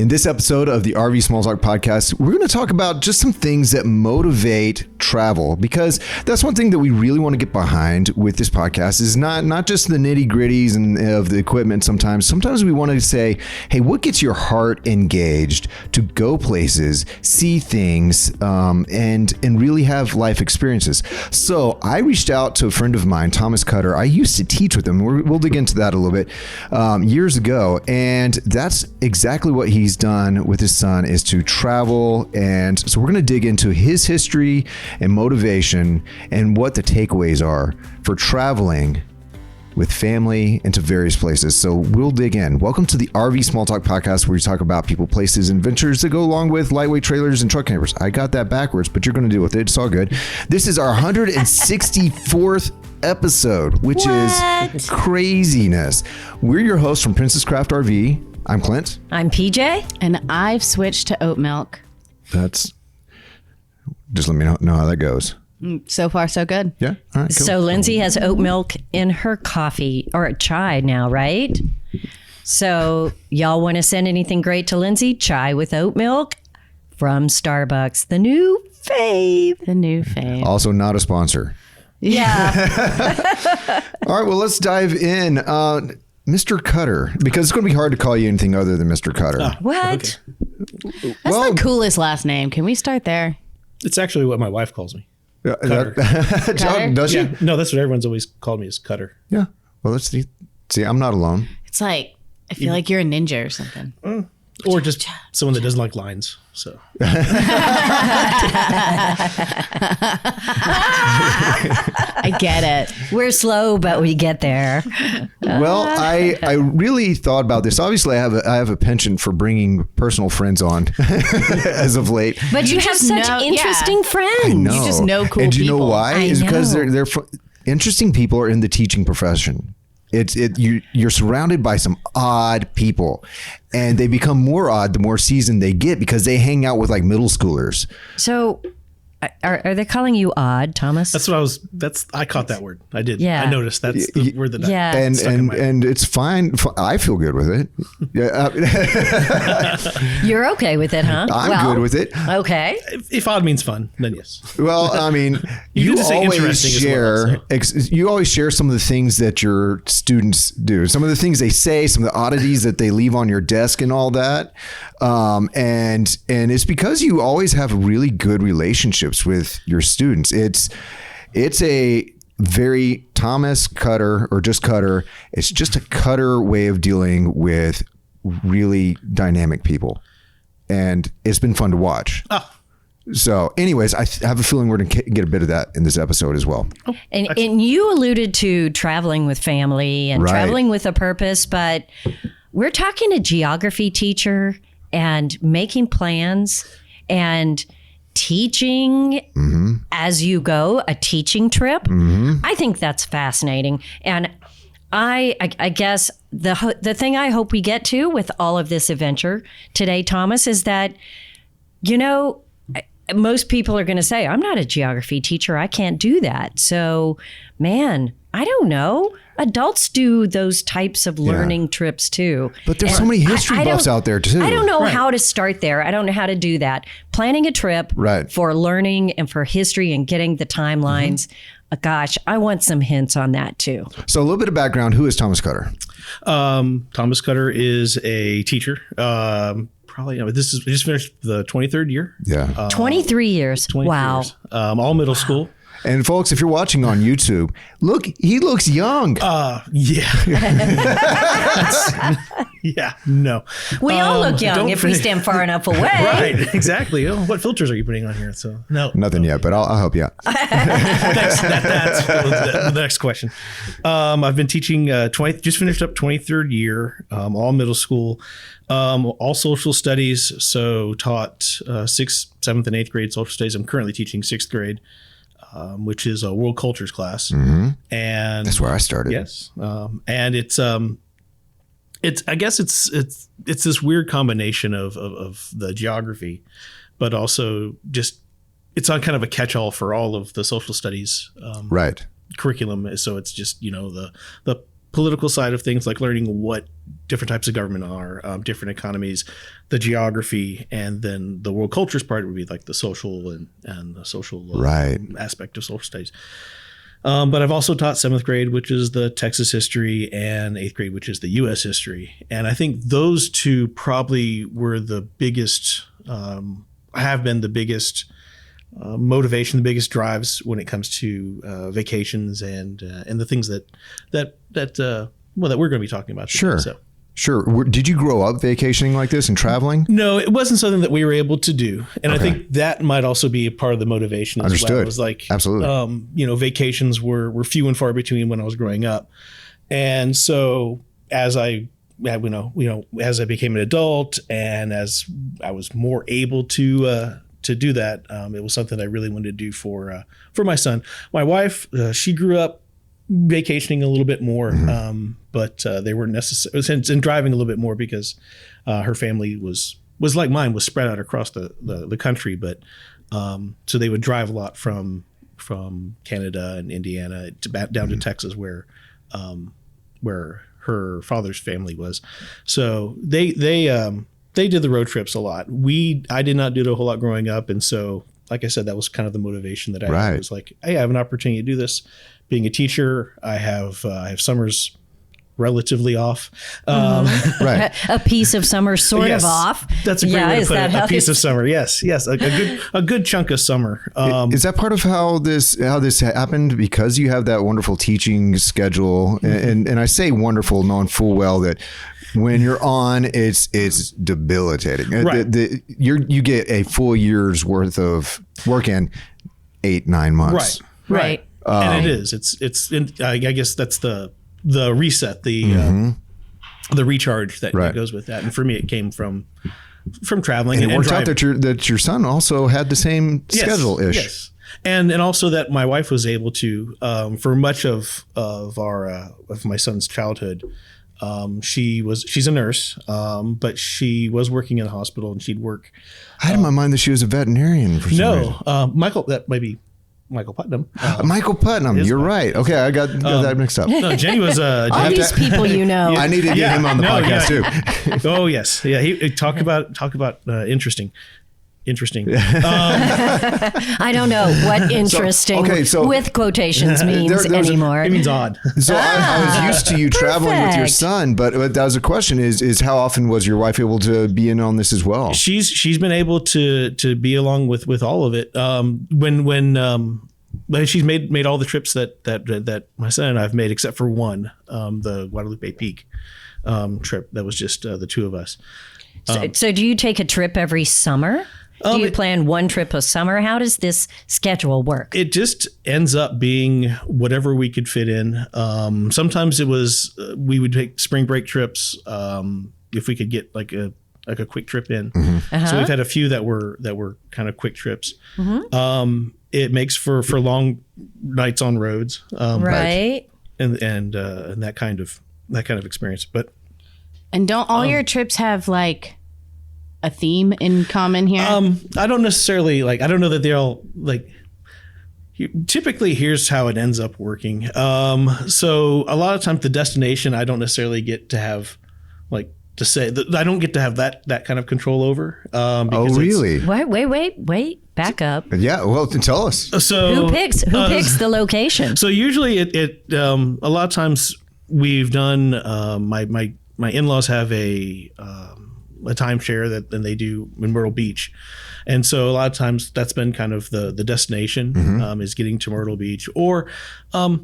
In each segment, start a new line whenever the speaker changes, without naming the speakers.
In this episode of the RV Small Talk podcast, we're going to talk about just some things that motivate travel, because that's one thing that we really want to get behind with this podcast is not just the nitty gritties and of the equipment. Sometimes we want to say, hey, what gets your heart engaged to go places, see things, and really have life experiences. So I reached out to a friend of mine, Thomas Cutter. I used to teach with him. We'll dig into that a little bit years ago, and that's exactly what he's done with his son, is to travel. And so we're going to dig into his history and motivation and what the takeaways are for traveling with family into various places. So we'll dig in. Welcome to the RV Small Talk podcast, where we talk about people, places, and adventures that go along with lightweight trailers and truck campers. I got that backwards, but you're going to deal with it. It's all good. This is our 164th episode, which is craziness. We're your hosts from Princess Craft RV. I'm Clint.
I'm PJ.
And I've switched to oat milk.
Just let me know how that goes.
So far, so good.
Yeah. All right. Cool.
So Lindsay has oat milk in her coffee or chai now, right? So y'all want to send anything great to Lindsay? Chai with oat milk from Starbucks, the new fave.
The new fave.
Also not a sponsor.
Yeah.
All right. Well, let's dive in. Mr. Cutter, because it's going to be hard to call you anything other than Mr. Cutter.
What?
Okay. That's the coolest last name. Can we start there?
It's actually what my wife calls me.
Cutter. Does she?
Yeah, no, that's what everyone's always called me, is Cutter.
Yeah. Well, let's see. I'm not alone.
It's like, I feel like you're a ninja or something.
Or just someone that doesn't like lines. So
I get it.
We're slow, but we get there.
Well, I really thought about this. Obviously, I have a penchant for bringing personal friends on as of late.
But you have
just
such
know-
interesting friends.
I know.
You just know cool
and do you know
people.
why?
I
Is because
know.
they're interesting people are in the teaching profession. You're surrounded by some odd people, and they become more odd the more seasoned they get, because they hang out with like middle schoolers.
So are they calling you odd, Thomas?
that's what I caught that word. I did.
Yeah.
I noticed that's the word that
Yeah.
And it's fine. I feel good with it. Yeah,
You're okay with it, huh?
I'm good with it.
Okay.
if odd means fun, then yes.
Well, I mean,
You
you
did say
always
interesting as
share.
well,
You always share some of the things that your students do, some of the things they say, some of the oddities that they leave on your desk, and all that. And it's because you always have really good relationships with your students. It's a very Thomas Cutter, or just Cutter. It's just a Cutter way of dealing with really dynamic people, and it's been fun to watch. So anyways, I have a feeling we're going to get a bit of that in this episode as well.
And you alluded to traveling with family and
Right.
traveling with a purpose, but we're talking a geography teacher and making plans and teaching as you go, a teaching trip. I think that's fascinating. And I guess the thing I hope we get to with all of this adventure today, Thomas, is that, most people are going to say, I'm not a geography teacher. I can't do that. So, man, I don't know. Adults do those types of learning trips too.
But there's so many history buffs out there too.
I don't know how to start there. I don't know how to do that. Planning a trip for learning and for history and getting the timelines. Gosh, I want some hints on that too.
So a little bit of background. Who is Thomas Cutter?
Thomas Cutter is a teacher. We just finished the 23rd year.
Yeah.
23 years.
23
Wow.
years. All middle school.
And folks, if you're watching on YouTube, look, he looks young.
Yeah. Yeah. No.
We all look young
don't
if we stand far enough away.
Right. Exactly. Oh, what filters are you putting on here? So no.
Nothing yet, but I'll help you out.
That's the next question. I've been teaching just finished up 23rd year, all middle school, all social studies. So taught 6th, 7th, and 8th grade social studies. I'm currently teaching 6th grade, which is a world cultures class. And
That's where I started.
yes. And it's I guess it's this weird combination of the geography, but also just it's on kind of a catch-all for all of the social studies
Right.
curriculum. So it's just, the political side of things, like learning what different types of government are, different economies, the geography, and then the world cultures part would be like the social and the social
Right.
aspect of social studies. But I've also taught 7th grade, which is the Texas history, and 8th grade, which is the U.S. history. And I think those two probably were the biggest, have been the biggest motivation, the biggest drives when it comes to vacations and the things that we're going to be talking about today.
Sure.
So.
Sure. Did you grow up vacationing like this and traveling?
No, it wasn't something that we were able to do. And I think that might also be a part of the motivation as
Understood.
well. It was like,
Absolutely.
Vacations were few and far between when I was growing up. And so as I as I became an adult and as I was more able to do that, it was something I really wanted to do for my son. My wife, she grew up vacationing a little bit more, but they weren't necessary, and driving a little bit more because her family was like mine, was spread out across the country. But so they would drive a lot from Canada and Indiana down to Texas, where her father's family was. So they did the road trips a lot. I did not do it a whole lot growing up, and so like I said, that was kind of the motivation that I had. It was like, hey, I have an opportunity to do this. Being a teacher, I have summers relatively off.
Right.
A piece of summer sort of off.
That's a great way to put it. A piece of summer. Yes. A good chunk of summer.
Is that part of how this happened? Because you have that wonderful teaching schedule, and I say wonderful, knowing full well that when you're on, it's debilitating.
Right.
You get a full year's worth of work in 8-9 months.
Right.
And it is. It's. I guess that's the reset, the recharge that goes with that. And for me, it came from traveling.
And it worked out that your son also had the same schedule-ish.
Yes. And also that my wife was able to, for much of my son's childhood, she's a nurse, but she was working in a hospital, and she'd work.
I had in my mind that she was a veterinarian for some reason.
Michael, that might be Michael Putnam.
Michael Putnam, you're right. Okay, I got that mixed up.
No, Jenny was
all these people you know.
I need to get him on the podcast too.
Oh yes, yeah. He talk about interesting.
I don't know what interesting with quotations means anymore.
It means odd.
So I was used to you traveling with your son, but that was a question: is how often was your wife able to be in on this as well?
She's been able to be along with all of it. When she's made all the trips that my son and I have made, except for one, the Guadalupe Peak trip. That was just the two of us.
So do you take a trip every summer? Do you plan one trip a summer? How does this schedule work?
It just ends up being whatever we could fit in. Sometimes it was we would take spring break trips if we could get like a quick trip in. So we've had a few that were kind of quick trips. It makes for long nights on roads,
right?
And that kind of experience.
And don't all your trips have like a theme in common here?
I don't necessarily I don't know that they're all like. Typically, here's how it ends up working. So a lot of times, the destination I don't necessarily get to have to say. I don't get to have that kind of control over.
Oh, really?
Wait. Back up.
Yeah. Well, tell us.
So who picks the location?
So usually, it a lot of times we've done. My in-laws have a timeshare that and they do in Myrtle Beach, and so a lot of times that's been kind of the destination is getting to Myrtle Beach. Or I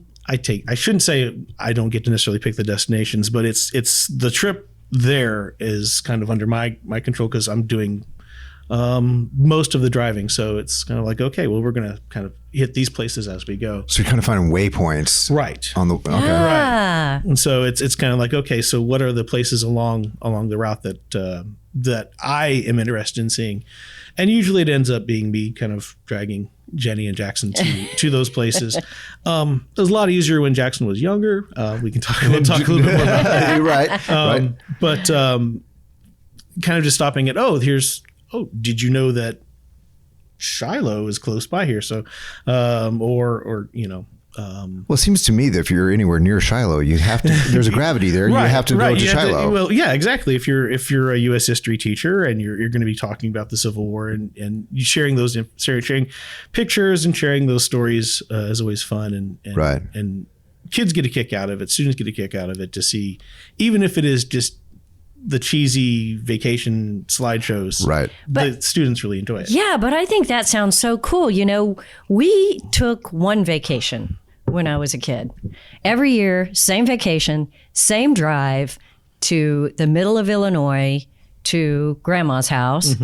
shouldn't say I don't get to necessarily pick the destinations, but it's the trip there is kind of under my control because I'm doing most of the driving. So it's kind of like, okay, well, we're going to kind of hit these places as we go.
So you're kind of finding waypoints.
Right.
Right.
And so it's kind of like, okay, so what are the places along the route that I am interested in seeing? And usually it ends up being me kind of dragging Jenny and Jackson to those places. It was a lot easier when Jackson was younger. We can talk a little bit more about that.
You're right.
But kind of just stopping at, did you know that Shiloh is close by here? So, or
Well, it seems to me that if you're anywhere near Shiloh, you have to. There's a gravity there. You have to go to Shiloh.
Well, yeah, exactly. If you're a U.S. history teacher and you're going to be talking about the Civil War and you sharing pictures and sharing those stories is always fun and kids get a kick out of it. Students get a kick out of it to see, even if it is just the cheesy vacation slideshows.
Right.
The students really enjoy it.
Yeah, but I think that sounds so cool. You know, we took one vacation when I was a kid. Every year, same vacation, same drive to the middle of Illinois to grandma's house.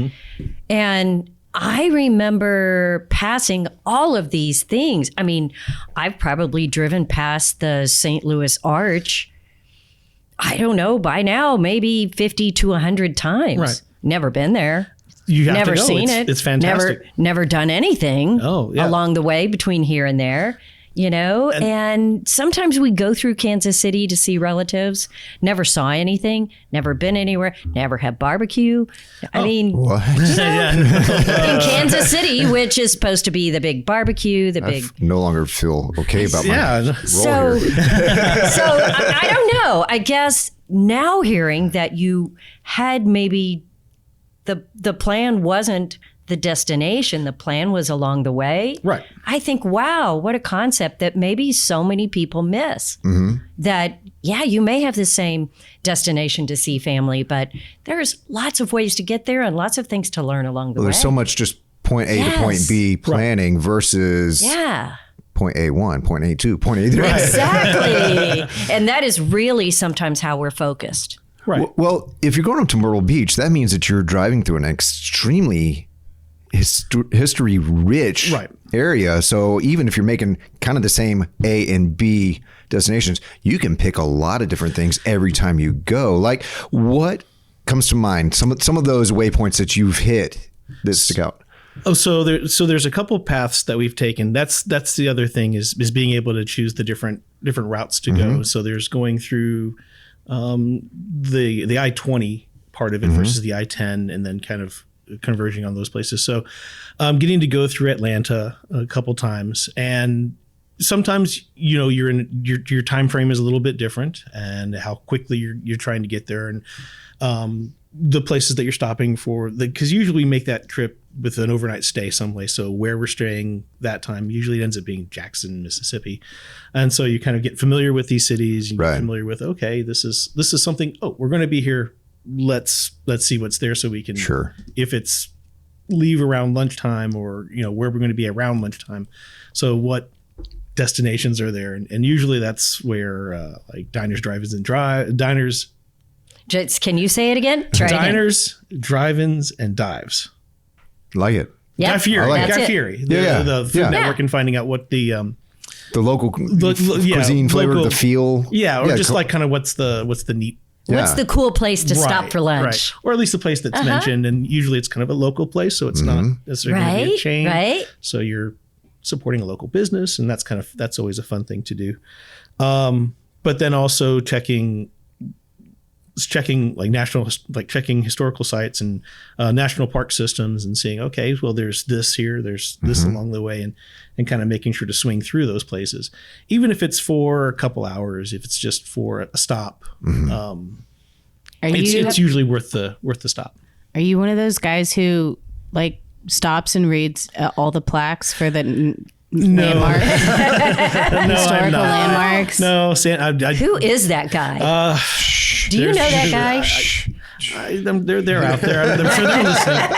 And I remember passing all of these things. I mean, I've probably driven past the St. Louis Arch, I don't know, by now, maybe 50 to 100 times.
Right.
Never been there.
You have
Never
to go.
seen it.
It's fantastic.
Never done anything along the way between here and there. You know, and sometimes we go through Kansas City to see relatives. Never saw anything. Never been anywhere. Never had barbecue. I mean,
What?
in Kansas City, which is supposed to be the big barbecue, the big.
No longer feel okay about my role
So,
here.
I don't know. I guess now hearing that you had maybe the plan wasn't the destination, the plan was along the way.
Right.
I think, wow, what a concept that maybe so many people miss. That, yeah, you may have the same destination to see family, but there's lots of ways to get there and lots of things to learn along the way.
There's so much just point A to point B planning versus
Yeah.
point A1, point A2, point A3.
Exactly. And that is really sometimes how we're focused.
Right.
Well, if you're going up to Myrtle Beach, that means that you're driving through an extremely history-rich area. So even if you're making kind of the same A and B destinations, you can pick a lot of different things every time you go. Like, what comes to mind? Some of those waypoints that you've hit that stick out.
Oh, so there's a couple paths that we've taken. That's the other thing is being able to choose the different routes to go. So there's going through the I-20 part of it versus the I-10, and then kind of converging on those places. So getting to go through Atlanta a couple times, and sometimes your time frame is a little bit different, and how quickly you're trying to get there, and the places that you're stopping for, because usually we make that trip with an overnight stay someplace. So where we're staying that time usually ends up being Jackson, Mississippi. And so you kind of get familiar with these cities, you get familiar with, okay, this is something, we're going to be here. Let's see what's there so we can, if it's leave around lunchtime or, where we're going to be around lunchtime. So what destinations are there? And usually that's where like diners, drive-ins, and diners.
Just, can you say it again? Try
diners, drive-ins, and dives.
Like it.
Yeah.
Guy Fieri.
That's
Guy
it.
Fieri. The Food Network, and finding out what the
local cuisine flavor, the feel.
Yeah, or just like kind of what's the neat.
What's the cool place to stop for lunch?
Right. Or at least the place that's mentioned. And usually it's kind of a local place, so it's not necessarily going to be a chain.
Right.
So you're supporting a local business, and that's always a fun thing to do. But then also checking like checking historical sites and national park systems and seeing, okay, well, there's this here, there's this along the way, and kind of making sure to swing through those places, even if it's for a couple hours, if it's just for a stop. It's usually worth the stop.
Are you one of those guys who like stops and reads all the plaques for the landmarks? Historical landmarks?
No,
Who is that guy? Do you know that guy?
They're out there. I'm sure they're listening.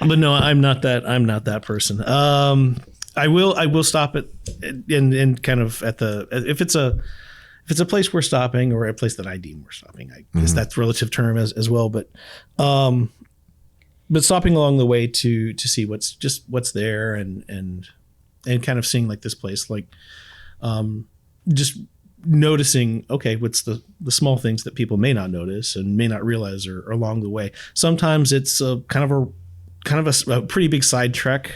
But no, I'm not that person. I will stop it and kind of if it's a place we're stopping, or a place that I deem we're stopping. I guess that's a relative term as well. But stopping along the way to see what's there and kind of seeing like this place, like just noticing, okay, what's the small things that people may not notice and may not realize are along the way. Sometimes it's kind of a pretty big side trek,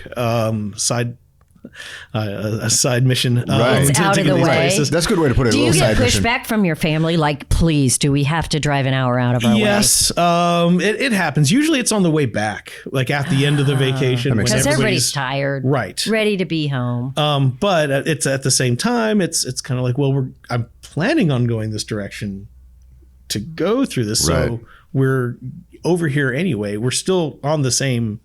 a side mission.
Right.
It's out of
go
the
these
way.
places.
That's a good way to put it.
Do
a
you
little
get
side mission.
pushback from your family? Like, please, do we have to drive an hour out of our way?
Yes, it happens. Usually it's on the way back, like at the end of the vacation. when
Because everybody's
everybody's
tired.
Right.
Ready to be home.
But it's at the same time, it's kind of like, well, I'm planning on going this direction to go through this.
Right.
So we're over here anyway. We're still on the same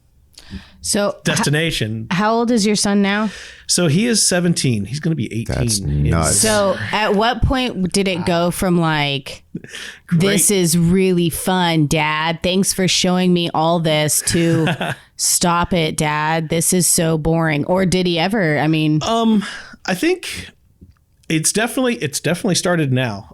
So
destination.
how old is your son now?
So he is 17. He's going to be 18.
That's nuts.
So at what point did it go from like, this is really fun, Dad, thanks for showing me all this, to stop it, Dad, this is so boring? Or did he ever? I mean,
I think it's definitely started now.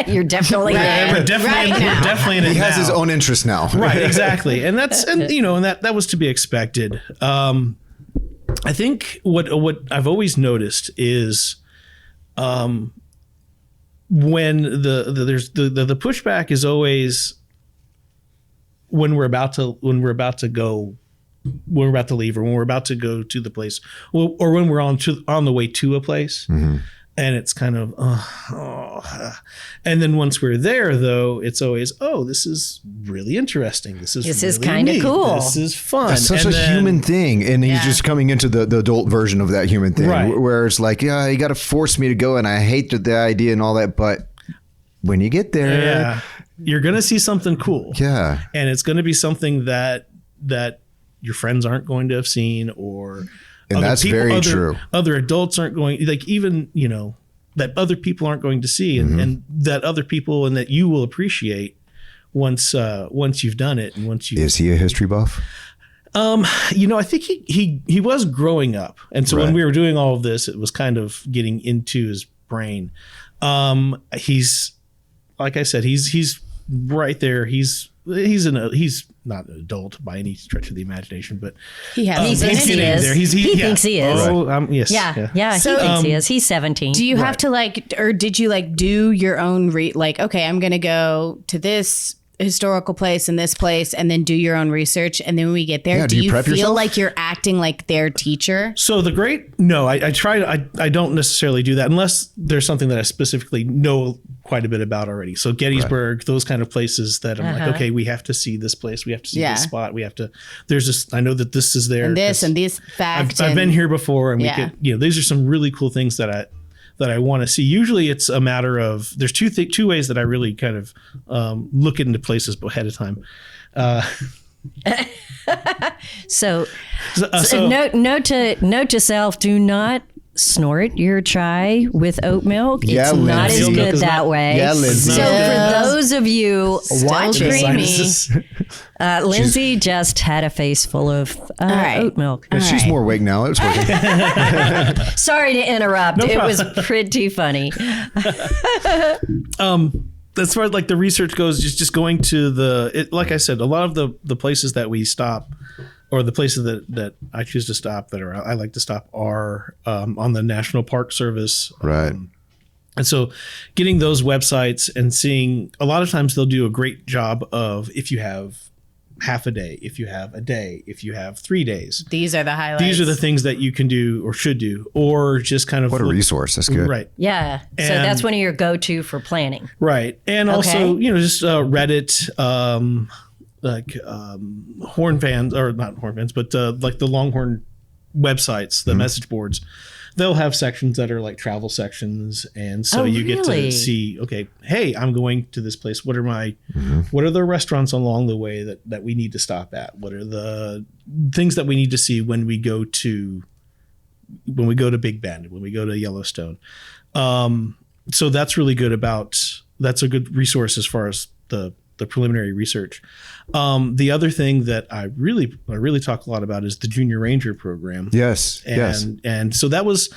You're definitely
We're
there.
definitely,
Right now.
we're definitely in it
He has
now.
his own interest now.
Right, exactly. And that was to be expected. I think what I've always noticed is when the pushback is always when we're about to leave, or when we're about to go to the place, or when we're on the way to a place. And it's kind of, and then once we're there, though, it's always, this is really interesting. This is really
kinda
neat.
cool.
This is fun.
That's such
And
a
then-
human thing, and he's just coming into the adult version of that human thing,
Right.
where it's like, yeah, you got to force me to go, and I hate the idea and all that, but when you get there,
Yeah, you're gonna see something cool.
yeah.
And it's gonna be something that your friends aren't going to have seen, or
And
other
that's very true.
Other adults aren't going, like, even, that other people aren't going to see, and that other people, and that you will appreciate once you've done it, and once you.
Is he a history buff?
I think he was growing up, and so when
Right.
we were doing all of this, it was kind of getting into his brain. He's, like I said, he's right there. He's not an adult by any stretch of the imagination, but
he has.
He thinks he
getting
is.
there.
He thinks he is.
Oh, yes.
Yeah,
So,
he thinks he is. He's 17.
Do you have to or did you do your own okay, I'm going to go to this historical place and this place, and then do your own research, and then when we get there,
Yeah,
do
do you
you
prep
feel
yourself?
like you're acting like their teacher?
So I try to, I don't necessarily do that unless there's something that I specifically know quite a bit about already. So Gettysburg, those kind of places that I'm like, okay, we have to see this place. We have to see
Yeah.
this spot. I know that this is there.
And this
'cause
and this fact.
I've been here before, and
Yeah.
we could, these are some really cool things that I want to see. Usually it's a matter of, there's two ways that I really kind of look into places ahead of time.
So,
So
note to self: do not snort your chai with oat milk.
Yeah,
it's not
Lindsay.
as
Oat milk
good
is
that
not-
way.
Yeah, Lindsay.
So for those of you watching,
sinuses.
Lindsay just had a face full of
right.
oat milk.
And she's more awake now. It's working.
Sorry to interrupt. It was pretty funny.
As far as the research goes, just going to like I said, a lot of the places that we stop, or the places that I choose to stop, I like to stop, are on the National Park Service.
Right.
And so getting those websites and seeing, a lot of times they'll do a great job of, if you have half a day, if you have a day, if you have 3 days,
These are the highlights.
these are the things that you can do or should do, or just kind of
What a resource. That's good.
Right.
Yeah. So
And-
that's one of your go-to for planning.
Right. And also,
Okay.
just Reddit, horn fans, or not horn fans, but like the Longhorn websites, the message boards, they'll have sections that are like travel sections. And so
Oh,
you get
really?
to see, okay, hey, I'm going to this place. What are the restaurants along the way that we need to stop at? What are the things that we need to see when we go to Big Bend, when we go to Yellowstone? So that's really good that's a good resource as far as the preliminary research. The other thing that I really talk a lot about is the Junior Ranger program.
Yes. yes.
And so that was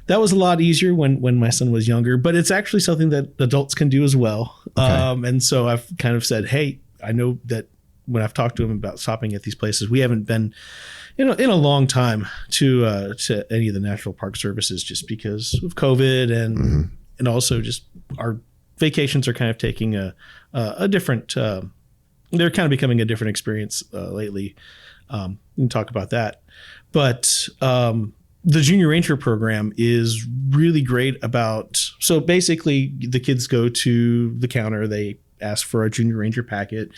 a lot easier when my son was younger, but it's actually something that adults can do as well. And so I've kind of said, hey, I know that when I've talked to him about stopping at these places, we haven't been in a long time to any of the national park services, just because of COVID and also just our vacations are kind of taking a different. They're kind of becoming a different experience lately. We can talk about that, but the Junior Ranger program is really great about, so basically the kids go to the counter, they ask for a Junior Ranger packet,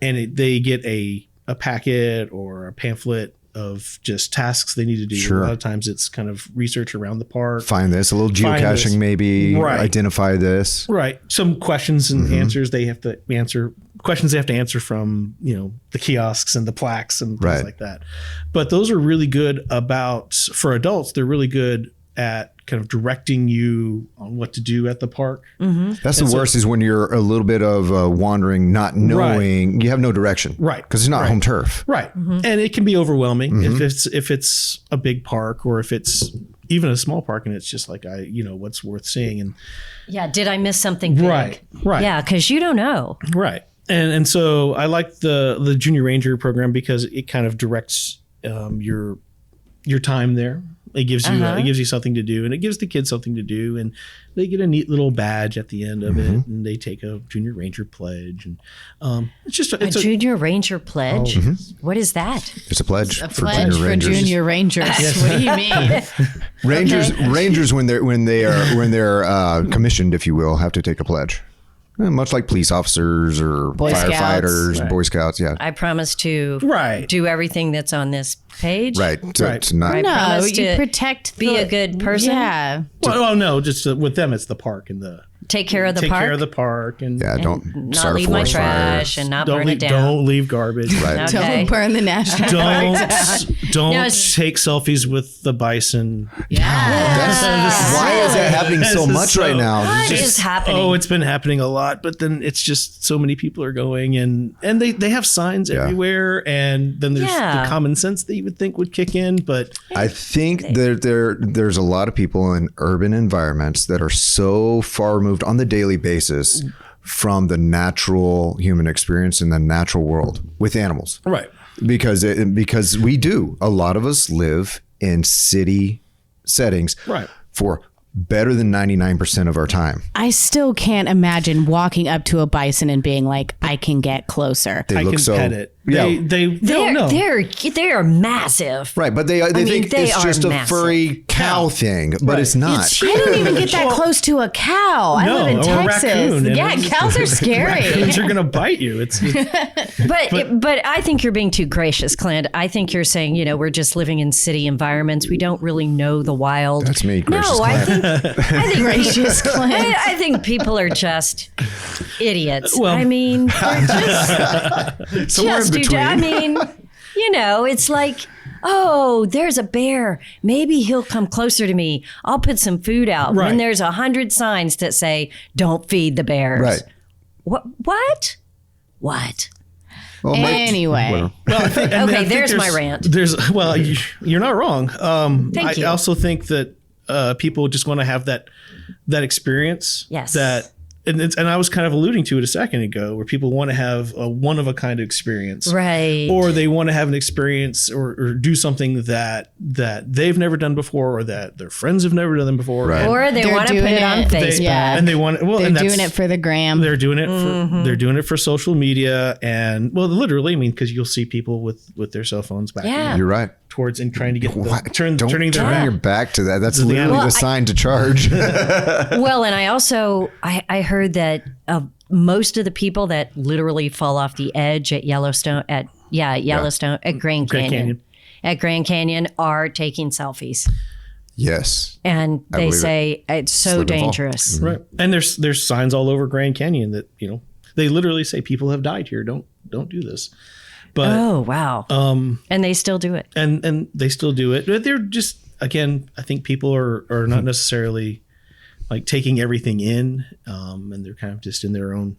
and they get a packet or a pamphlet of just tasks they need to do.
Sure.
A lot of times it's kind of research around the park.
Find this, a little
Find
geocaching
this.
maybe,
Right.
identify this.
Right. Some questions and answers they have to answer. Questions they have to answer from, the kiosks and the plaques and things
Right.
like that. But those are really good for adults. They're really good at kind of directing you on what to do at the park.
That's the worst is when you're a little bit of wandering, not knowing, you have no direction.
Right.
Because it's not
Right.
home turf.
Right. And it can be overwhelming if it's a big park or if it's even a small park and it's just like, what's worth seeing. And
Yeah. Did I miss something big?
Right.
Yeah, because you don't know.
Right. And so I like the Junior Ranger program because it kind of directs your time there. It gives you something to do, and it gives the kids something to do, and they get a neat little badge at the end of it, and they take a Junior Ranger pledge, and it's
A Junior Ranger pledge? What is that?
It's a pledge,
A
for
pledge
Junior
for
Rangers.
Junior Rangers. What do you mean?
Rangers when they're commissioned, if you will, have to take a pledge. Much like police officers or
Boy Scouts.
firefighters,
Right.
Boy Scouts, yeah.
I promise to
Right.
do everything that's on this page.
Right.
Right.
To not,
I
No,
promise
you
to
protect.
be a good person.
Yeah.
well, no, just with them, it's the park and
Take care of the
take
park.
care of the park and
yeah, don't
Not
start a
leave my
forest fire.
trash and not burn it down.
don't leave garbage.
Right.
Okay.
Don't burn the national parks.
Don't
No, it's-
take selfies with the bison.
Why is that happening so
This is
much right now?
What
It's
is happening?
Oh, it's been happening a lot, but then it's just so many people are going and they have signs everywhere, and then there's
Yeah.
the common sense that you would think would kick in, but
I think there's a lot of people in urban environments that are so far removed on the daily basis from the natural human experience in the natural world with animals.
right.
Because a lot of us live in city settings
Right.
for better than 99% of our time.
I still can't imagine walking up to a bison and being like, I can get closer.
They
I
look
can
so
pet it.
Yeah.
They don't know.
They are massive.
Right, but they
mean,
think
they
it's
are
just a
massive.
furry cow thing, but
Right.
it's not.
I don't even get that close to a cow. I
No,
live in
or a
Texas.
raccoon, and
Yeah,
it's-
cows are scary.
Raccoons are gonna bite you. It's
But I think you're being too gracious, Clint. I think you're saying, we're just living in city environments. We don't really know the wild.
That's me, gracious
No, I
Clint.
think
Gracious Clint.
I think people are just idiots.
Well-
I mean, they're just,
Somewhere in between.
I mean, it's like, oh, there's a bear. Maybe he'll come closer to me. I'll put some food out.
Right.
When there's 100 signs that say, "Don't feed the bears."
Right.
What?
Well,
Anyway.
whatever.
well, I think, and
Okay,
I think
there's my rant.
You're not wrong.
Thank you.
I also think that people just want to have that experience.
Yes.
And I was kind of alluding to it a second ago, where people want to have a one of a kind experience,
Right.
or they want to have an experience or do something that they've never done before, or that their friends have never done before.
Right.
Or they
They're
want to
doing
put it on
it.
Facebook.
Yeah.
And they want well,
They're
and that's,
doing it for the gram.
they're doing it for they're doing it for social media, and literally, I mean, because you'll see people with their cell phones back
Yeah.
You're right.
towards and trying to get
Why-
turning
don't
their
turn your back to that. That's literally
Well,
the sign to charge.
Well, and I also I heard that most of the people that literally fall off the edge at Yellowstone at Grand Canyon. At Grand Canyon are taking selfies,
Yes.
and they
believe it.
say it's so
Slip and fall.
dangerous.
right. And there's signs all over Grand Canyon that they literally say people have died here. Don't do this. But
Oh wow! And they still do it.
and they still do it. But they're just, again, I think people are not necessarily like taking everything in, and they're kind of just in their own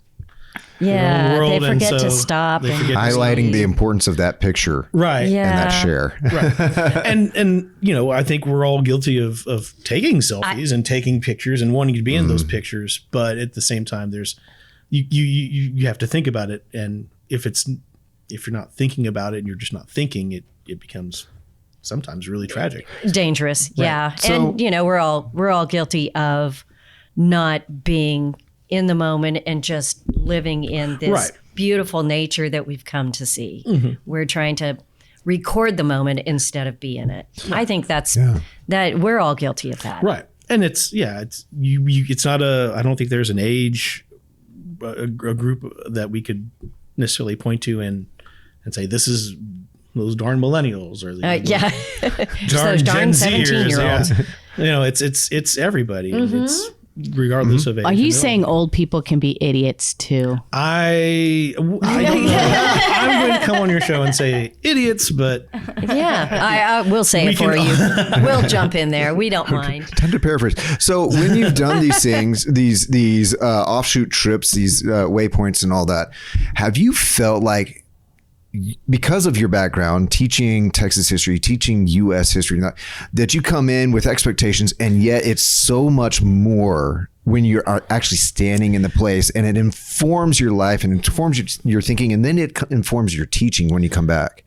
Yeah,
world,
they
and
forget to
so
stop.
they
And,
forget to
Highlighting the importance of that picture
right.
yeah,
and that share.
Right. and I think we're all guilty of taking selfies and taking pictures and wanting to be in those pictures, but at the same time there's you have to think about it, and if you're not thinking about it and you're just not thinking, it becomes sometimes really tragic.
dangerous. Yeah,
So-
and we're all guilty of not being in the moment and just living in this
Right.
beautiful nature that we've come to see. We're trying to record the moment instead of be in it. I think that we're all guilty of that.
Right. And it's it's not I don't think there's an age, a group that we could necessarily point to and say, this is those darn millennials or
those darn
Gen Zers.
17-year-olds.
It's everybody. It's regardless of age.
Are you saying old people can be idiots too?
I don't know. I'm going to come on your show and say idiots, but
I will say it for you. We'll jump in there. We don't mind.
Time to paraphrase. So when you've done these things, these offshoot trips, these waypoints and all that, have you felt like, because of your background teaching Texas history, teaching U.S. history, that you come in with expectations, and yet it's so much more when you are actually standing in the place, and it informs your life and informs your thinking, and then it informs your teaching when you come back?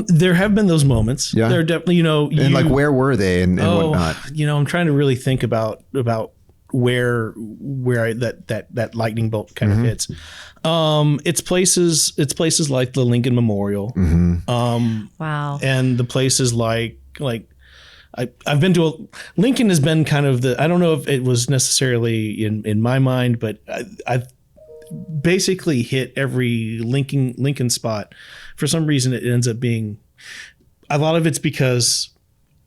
There have been those moments.
Yeah.
There are definitely,
and like, where were they and whatnot?
I'm trying to really think about where that lightning bolt kind of hits. It's places like the Lincoln Memorial.
Wow.
And the places like I've been to Lincoln has been kind of I don't know if it was necessarily in my mind, but I've basically hit every Lincoln spot. For some reason, it ends up being a lot of it's because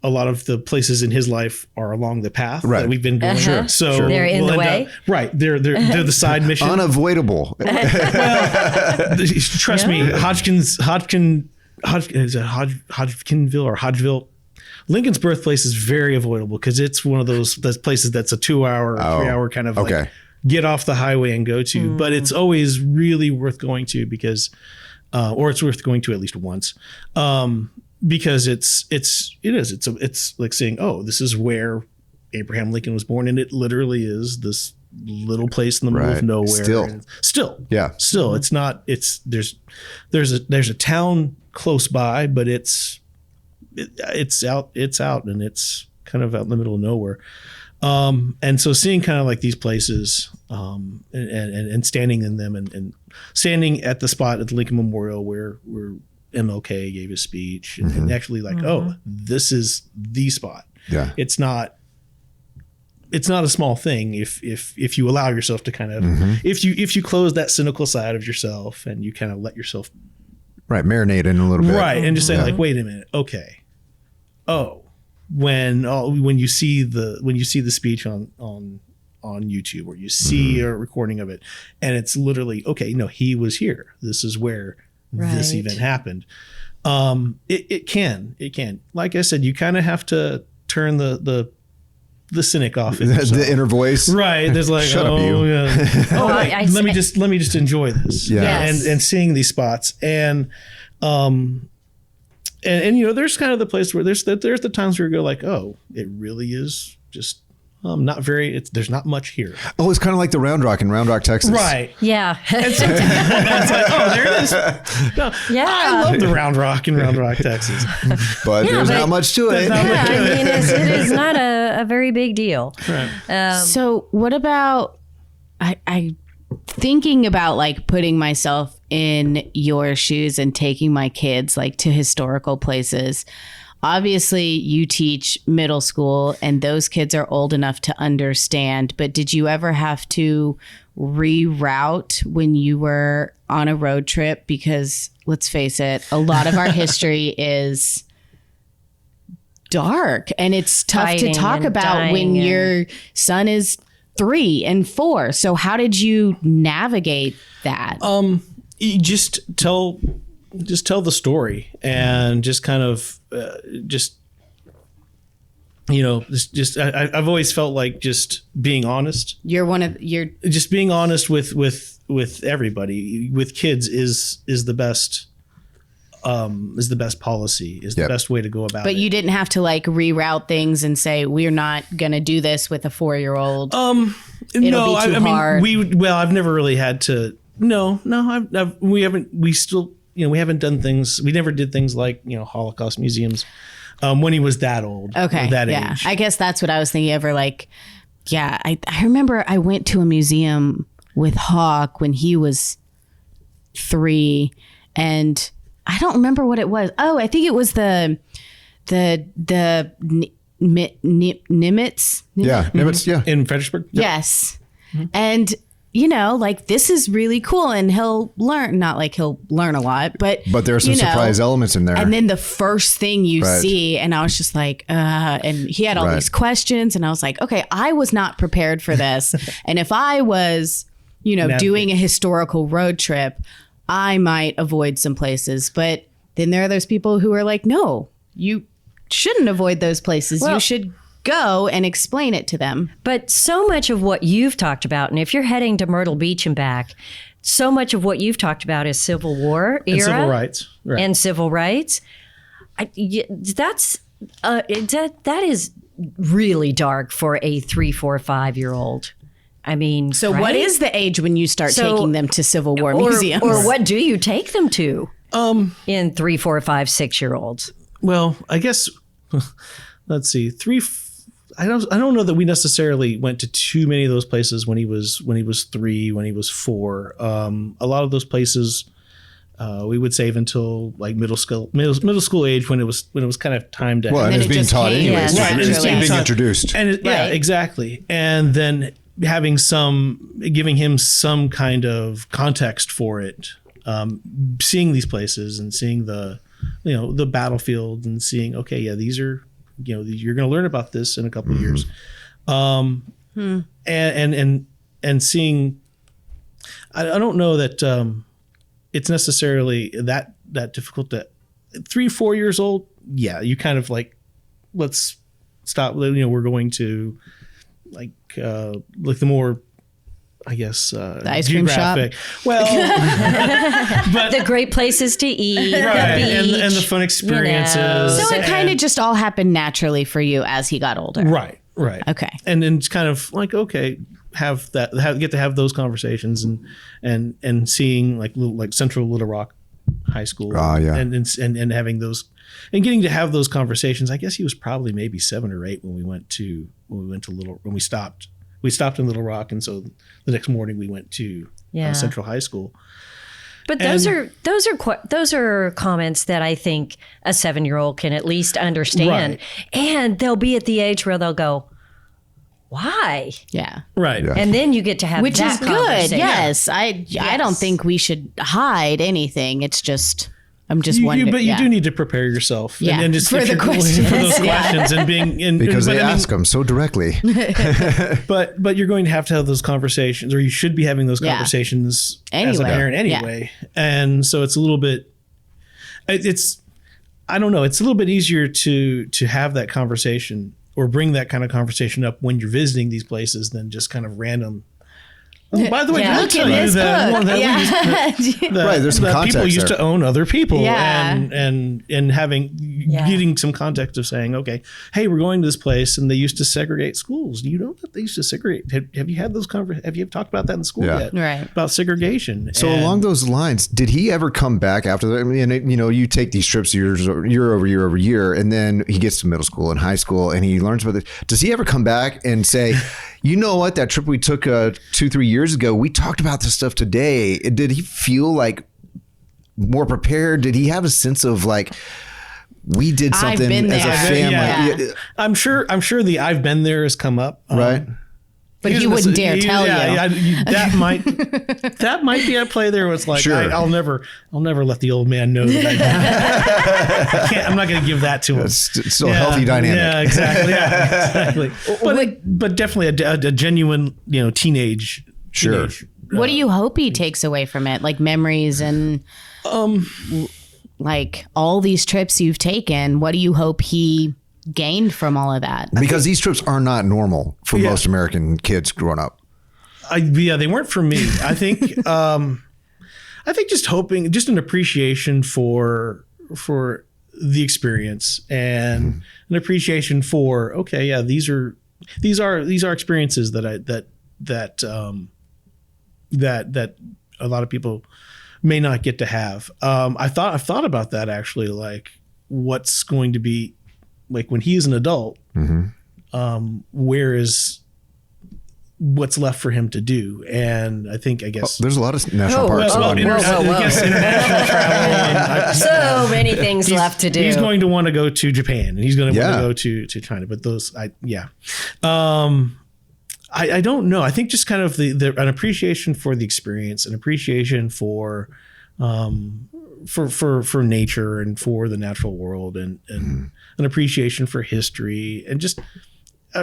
a lot of the places in his life are along the path that we've been going.
Sure.
So
they're in the way.
Right. They're the side mission.
Unavoidable.
Trust me, Hodgkinville or Hodgeville. Lincoln's birthplace is very avoidable because it's one of those places that's a 2-hour, 3-hour kind of like get off the highway and go to. But it's always really worth going to because, or it's worth going to at least once. Because it's like saying, oh, this is where Abraham Lincoln was born, and it literally is this little place in the middle of nowhere. Still, it's not. There's a town close by, but it's out, and it's kind of out in the middle of nowhere. And so seeing kind of like these places, and standing in them, and standing at the spot at the Lincoln Memorial where MLK gave his speech, and actually like, oh, this is the spot. Yeah, it's not a small thing if you allow yourself to kind of if you close that cynical side of yourself and you kind of let yourself
marinate in a little bit,
and just say like, wait a minute, okay, when you see the speech on YouTube, or you see a recording of it, and it's literally, okay, no, he was here. This is where this event happened. It can, like I said, you kind of have to turn the cynic off.
The inner voice.
Right. There's like,
shut up, you.
Let me just enjoy this.
Yeah.
And seeing these spots and there's kind of the place where there's the times where you go like, oh, it really is just not very. There's not much here.
Oh, it's kind of like the Round Rock in Round Rock, Texas.
Right.
Yeah.
And so it's like, oh, there it is. No,
yeah.
I love the Round Rock in Round Rock, Texas.
But there's not much to it.
It is not a very big deal.
Right.
So what about I thinking about like putting myself in your shoes and taking my kids like to historical places. Obviously, you teach middle school and those kids are old enough to understand. But did you ever have to reroute when you were on a road trip? Because let's face it, a lot of our history is dark and it's tough to talk about when your son is 3 and 4. So how did you navigate that?
You just tell the story and just kind of I've always felt like just being honest.
You're
being honest with everybody, with kids is the best policy, is the best way to go about it.
But you didn't have to like reroute things and say, we're not going to do this with a 4-year-old. It'll be too hard.
I've never really had to. No, we haven't done things. We never did things like, Holocaust museums when he was that old.
Okay.
That age.
I guess that's what I was thinking of. I remember I went to a museum with Hawk when he was 3 and I don't remember what it was. Oh, I think it was the Nimitz.
Yeah, Nimitz, yeah.
In Fredericksburg?
Yes. And, you know, like this is really cool. And he'll learn, not like he'll learn a lot, but
But there's some
you know,
surprise elements in there.
And then the first thing you
Right.
see, and I was just like, and he had all
Right.
these questions, and I was like, okay, I was not prepared for this. And if I was, you know, doing a historical road trip, I might avoid some places. But then there are those people who are like, no, you shouldn't avoid those places. You should go and explain it to them.
But so much of what you've talked about, and if you're heading to Myrtle Beach and back, so much of what you've talked about is Civil War era
And civil rights. Right.
and civil rights. That is really dark for a 3, 4, 5-year-old. I mean,
So what
right?
is the age when you start
So-
taking them to Civil War museums?
or what do you take them to? In 3, 4, 5, 6-year-olds.
Well, I guess let's see. I don't know that we necessarily went to too many of those places when he was 3, when he was 4. A lot of those places we would save until like middle school age when it was kind of time to
well, and
then
it's
it
being
just
taught
came.
anyways.
Yes,
It's
naturally.
being introduced.
and yeah,
Right.
exactly. And then giving him some kind of context for it, seeing these places and seeing the battlefield and seeing, okay, yeah, these are, you're going to learn about this in a couple of years. And seeing, I don't know that it's necessarily that difficult to 3, 4 years old. Yeah. You kind of like, let's stop, we're going to like the more, I guess,
The ice cream shop.
geographic. Well, but
The great places to eat,
right,
the beach,
and the fun experiences.
So it
and-
kind of just all happened naturally for you as he got older.
right.
Okay.
And then it's kind of like, okay, get to have those conversations and seeing like Central Little Rock High School.
Yeah.
And having those and getting to have those conversations. I guess he was probably maybe 7 or 8 when we stopped. We stopped in Little Rock, and so the next morning we went to
Yeah.
Central High School.
But those are comments that I think a 7-year-old can at least understand,
Right.
and they'll be at the age where they'll go, "Why?"
Yeah.
Right.
Yeah.
And then you get to have
Which
that
is good.
conversation.
Yes. I don't think we should hide anything. It's just, I'm just wondering.
But you do need to prepare yourself.
Yeah,
and just
for
if
the
you're going
questions.
for those
Yeah.
questions and being
Because they
I mean,
ask them so directly.
But you're going to have those conversations, or you should be having those
Yeah.
conversations as a
Anyway.
parent anyway. And so it's a little bit, I don't know, it's a little bit easier to have that conversation or bring that kind of conversation up when you're visiting these places than just kind of random. Oh, by the way,
Yeah.
did I
Look
tell
at
you
this
that,
book.
that we used to,
Right, there's some
that people
context
used
there.
to own other people,
Yeah.
and having getting some context of saying, okay, hey, we're going to this place, and they used to segregate schools. Do you know that they used to segregate? Have you had those Have you talked about that in school
Yeah.
yet?
Right.
About segregation.
So
And-
along those lines, did he ever come back after that? I mean, you take these trips year over year, and then he gets to middle school and high school, and he learns about this. Does he ever come back and say, you know what, that trip we took 2-3 years ago, we talked about this stuff today. Did he feel like more prepared? Did he have a sense of like, we did
I've
something
been
as a
there.
family?
Yeah. I'm sure the I've been there has come up.
Right.
But he
Here's
wouldn't
this-
dare tell you.
that might be at play there. It's like
Sure.
I'll never let the old man know that I can't. I'm not going to give that to him.
It's still a healthy dynamic.
Yeah, exactly. Yeah, exactly. But definitely a genuine teenage.
Sure.
What do you hope he takes away from it? Like memories and like all these trips you've taken. What do you hope he gained from all of that?
Because these trips are not normal for
Yeah.
most American kids growing up.
They weren't for me. I think just hoping, just an appreciation for the experience and an appreciation for, okay, yeah, these are experiences that a lot of people may not get to have. I've thought about that actually, like what's going to be like when he's an adult. Where is what's left for him to do. And I guess
There's a lot of national
Oh,
parks.
whoa,
along here.
whoa, whoa.
I guess international travel. And
So many things left to do.
He's going to want to go to Japan, and he's going to want
Yeah.
to go to China. But I don't know. I think just kind of an appreciation for the experience, an appreciation for nature and for the natural world, and an appreciation for history, and just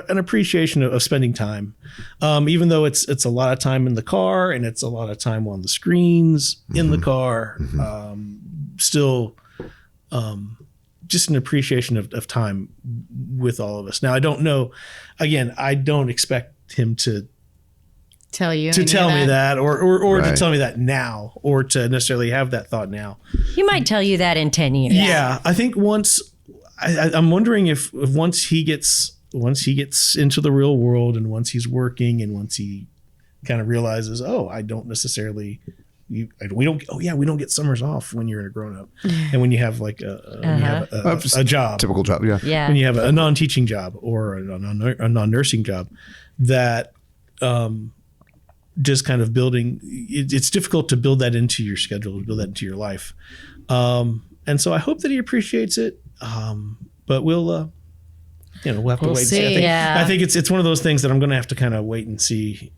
an appreciation of spending time, even though it's a lot of time in the car and it's a lot of time on the screens in the car. Still, just an appreciation of time with all of us. Now, I don't know. Again, I don't expect him to
Tell you
tell me that, or
Right.
to tell me that now, or to necessarily have that thought now.
He might tell you that in 10 years.
Yeah, I think I'm wondering if once he gets into the real world, and once he's working, and once he kind of realizes, I don't necessarily, we don't get summers off when you're a grown up, and when you have like a job,
Typical job. Yeah.
Yeah.
when you have a non-teaching job or a non-nursing job, that just kind of building, it's difficult to build that into your schedule, to build that into your life. And so I hope that he appreciates it. But we'll have to wait and see. I think it's one of those things that I'm going to have to kind of wait and see.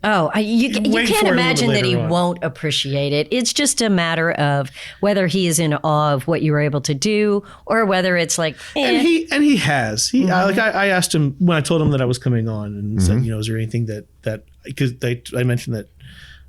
Oh, you
Wait
can't
for it a little
imagine
bit
that he
later on.
won't appreciate it. It's just a matter of whether he is in awe of what you were able to do, or whether it's like,
And he has. I asked him when I told him that I was coming on, and said, is there anything that because I mentioned that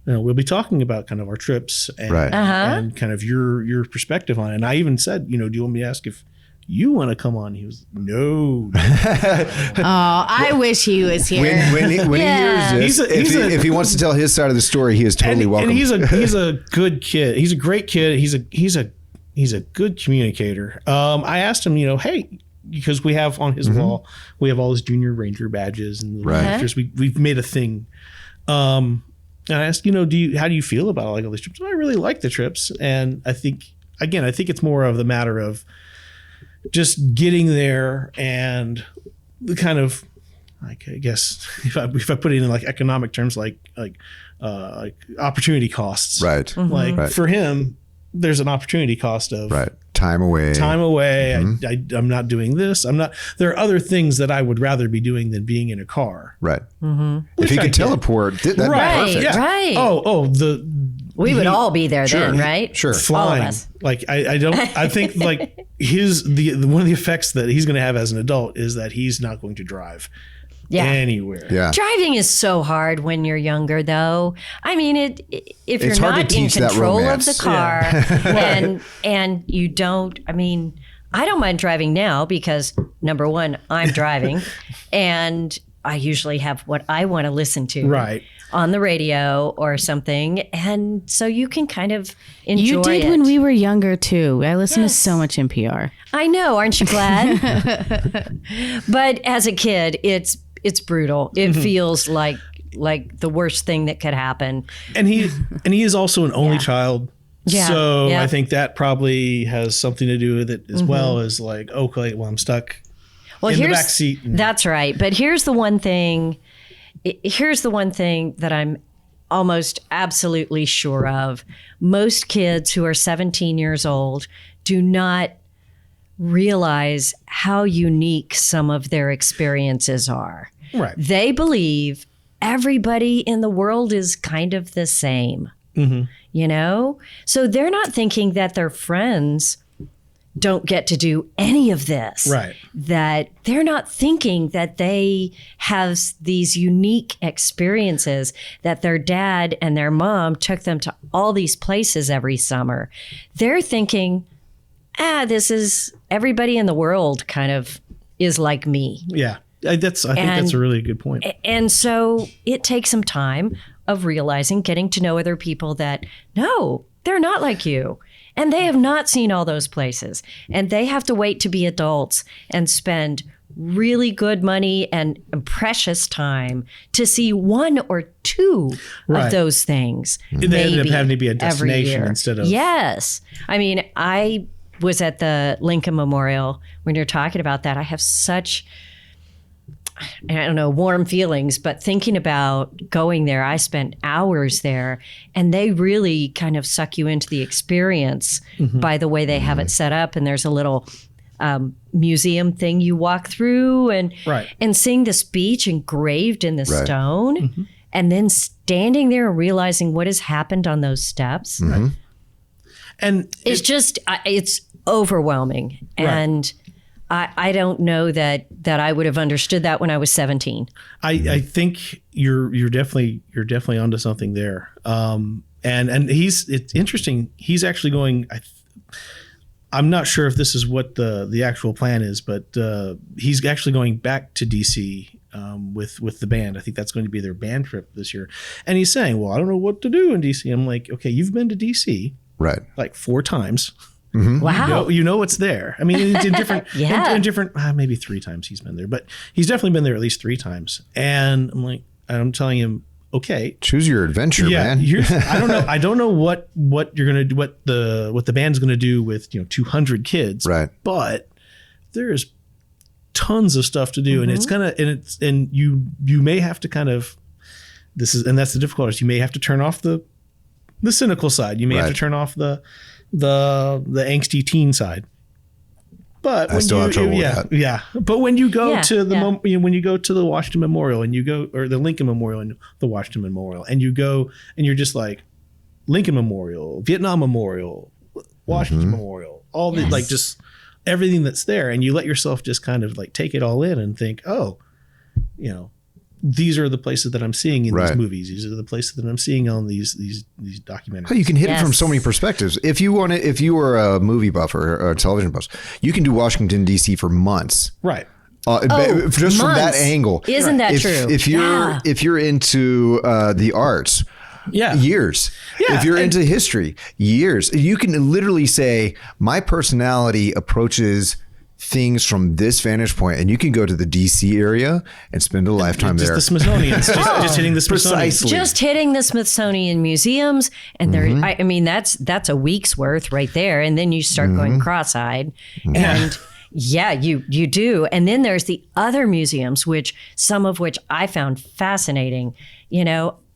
we'll be talking about kind of our trips and,
Right.
and kind of your perspective on it. And I even said, do you want me to ask if you want to come on? He was, no.
Oh, I wish he was here.
When he
Yeah.
hears this, if he wants to tell his side of the story, he is totally welcome.
And he's a good kid. He's a great kid. He's a good communicator. I asked him, hey, because we have on his wall, we have all his Junior Ranger badges and the
Right.
pictures. We've made a thing. And I asked, how do you feel about all these trips? I really like the trips, and I think it's more of the matter of just getting there and the kind of, like, I guess if I put it in like economic terms, like opportunity costs.
right.
Like
Right.
for him, there's an opportunity cost of
Right. Time away.
time away. I'm not doing this. There are other things that I would rather be doing than being in a car.
Right. If
Which
he
I
could
get.
teleport, that'd be
Right.
perfect.
Yeah.
Right. We would all be there
Sure.
then, right?
Sure.
Flying.
All of us.
Like I think like one of the effects that he's going to have as an adult is that he's not going to drive
Yeah.
anywhere.
Yeah.
Driving is so hard when you're younger, though. I mean, if you're
It's hard to
not in
teach that
control of
romance.
the car and you don't, I mean, I don't mind driving now because number one, I'm driving, and I usually have what I want to listen to
Right.
on the radio or something, and so you can kind of enjoy
You did
it.
when we were younger too. I listened
Yes.
to so much NPR.
I know, aren't you glad? But as a kid, it's brutal. It feels like the worst thing that could happen.
And he is also an only child.
Yeah.
So
Yeah.
I think that probably has something to do with it as well as like, okay, well, I'm stuck
Well,
in the
here's
back seat.
that's right. But here's the one thing. Here's the one thing that I'm almost absolutely sure of. Most kids who are 17 years old do not realize how unique some of their experiences are.
Right.
They believe everybody in the world is kind of the same, So they're not thinking that their friends don't get to do any of this.
Right.
That they're not thinking that they have these unique experiences, that their dad and their mom took them to all these places every summer. They're thinking, this is everybody in the world kind of is like me.
Yeah. I think that's a really good point.
And so it takes some time of realizing, getting to know other people that, no, they're not like you. And they have not seen all those places. And they have to wait to be adults and spend really good money and precious time to see one or two
Right.
of those things.
They ended up
maybe
having to be a
every
destination
year.
instead of.
Yes. I mean, I was at the Lincoln Memorial when you're talking about that. I have such I don't know, warm feelings, but thinking about going there, I spent hours there, and they really kind of suck you into the experience by the way they have it set up. And there's a little museum thing you walk through, and
Right.
and seeing the speech engraved in the stone, and then standing there and realizing what has happened on those steps.
And
It's just, it's overwhelming. And I don't know that I would have understood that when I was 17.
I think you're definitely onto something there. And it's interesting. He's actually going. I'm not sure if this is what the actual plan is, but he's actually going back to DC with the band. I think that's going to be their band trip this year. And he's saying, "Well, I don't know what to do in DC." I'm like, "Okay, you've been to DC
Right.
like 4 times.
Wow.
You know it's there. I mean, it's in different,
Yeah.
in different, maybe 3 times he's been there, but he's definitely been there at least 3 times. And I'm telling him, okay,
Choose your adventure, man.
I don't know what you're gonna do, what the band's gonna do with 200 kids,
Right.
But there's tons of stuff to do, and it's and you may have to kind of that's the difficulty. You may have to turn off the cynical side. You may have to
Right.
turn off the angsty teen side. But
I still have trouble with that.
Yeah. But when you go
Yeah,
to the
yeah.
when you go to the Washington Memorial and you go, or the Lincoln Memorial and the Washington Memorial, and you go and you're just like Lincoln Memorial, Vietnam Memorial, Washington Memorial, all the like just everything that's there, and you let yourself just kind of like take it all in and think, oh, these are the places that I'm seeing in
Right.
these movies. These are the places that I'm seeing on these documentaries.
Oh, you can hit it from
Yes.
so many perspectives. If you were a movie buff or a television buff, you can do Washington D.C. for months.
Right.
Just from that
months.
angle.
Isn't that true?
If you're into the arts,
Yeah.
years.
Yeah,
If you're
and-
into history, years. You can literally say, my personality approaches things from this vantage point, and you can go to the DC area and spend a lifetime
Just
there.
the Smithsonian. just hitting the Smithsonian.
Precisely.
Just hitting the Smithsonian museums, and there. I mean, that's a week's worth right there, and then you start going cross-eyed, and yeah, you do, and then there's the other museums, some of which I found fascinating.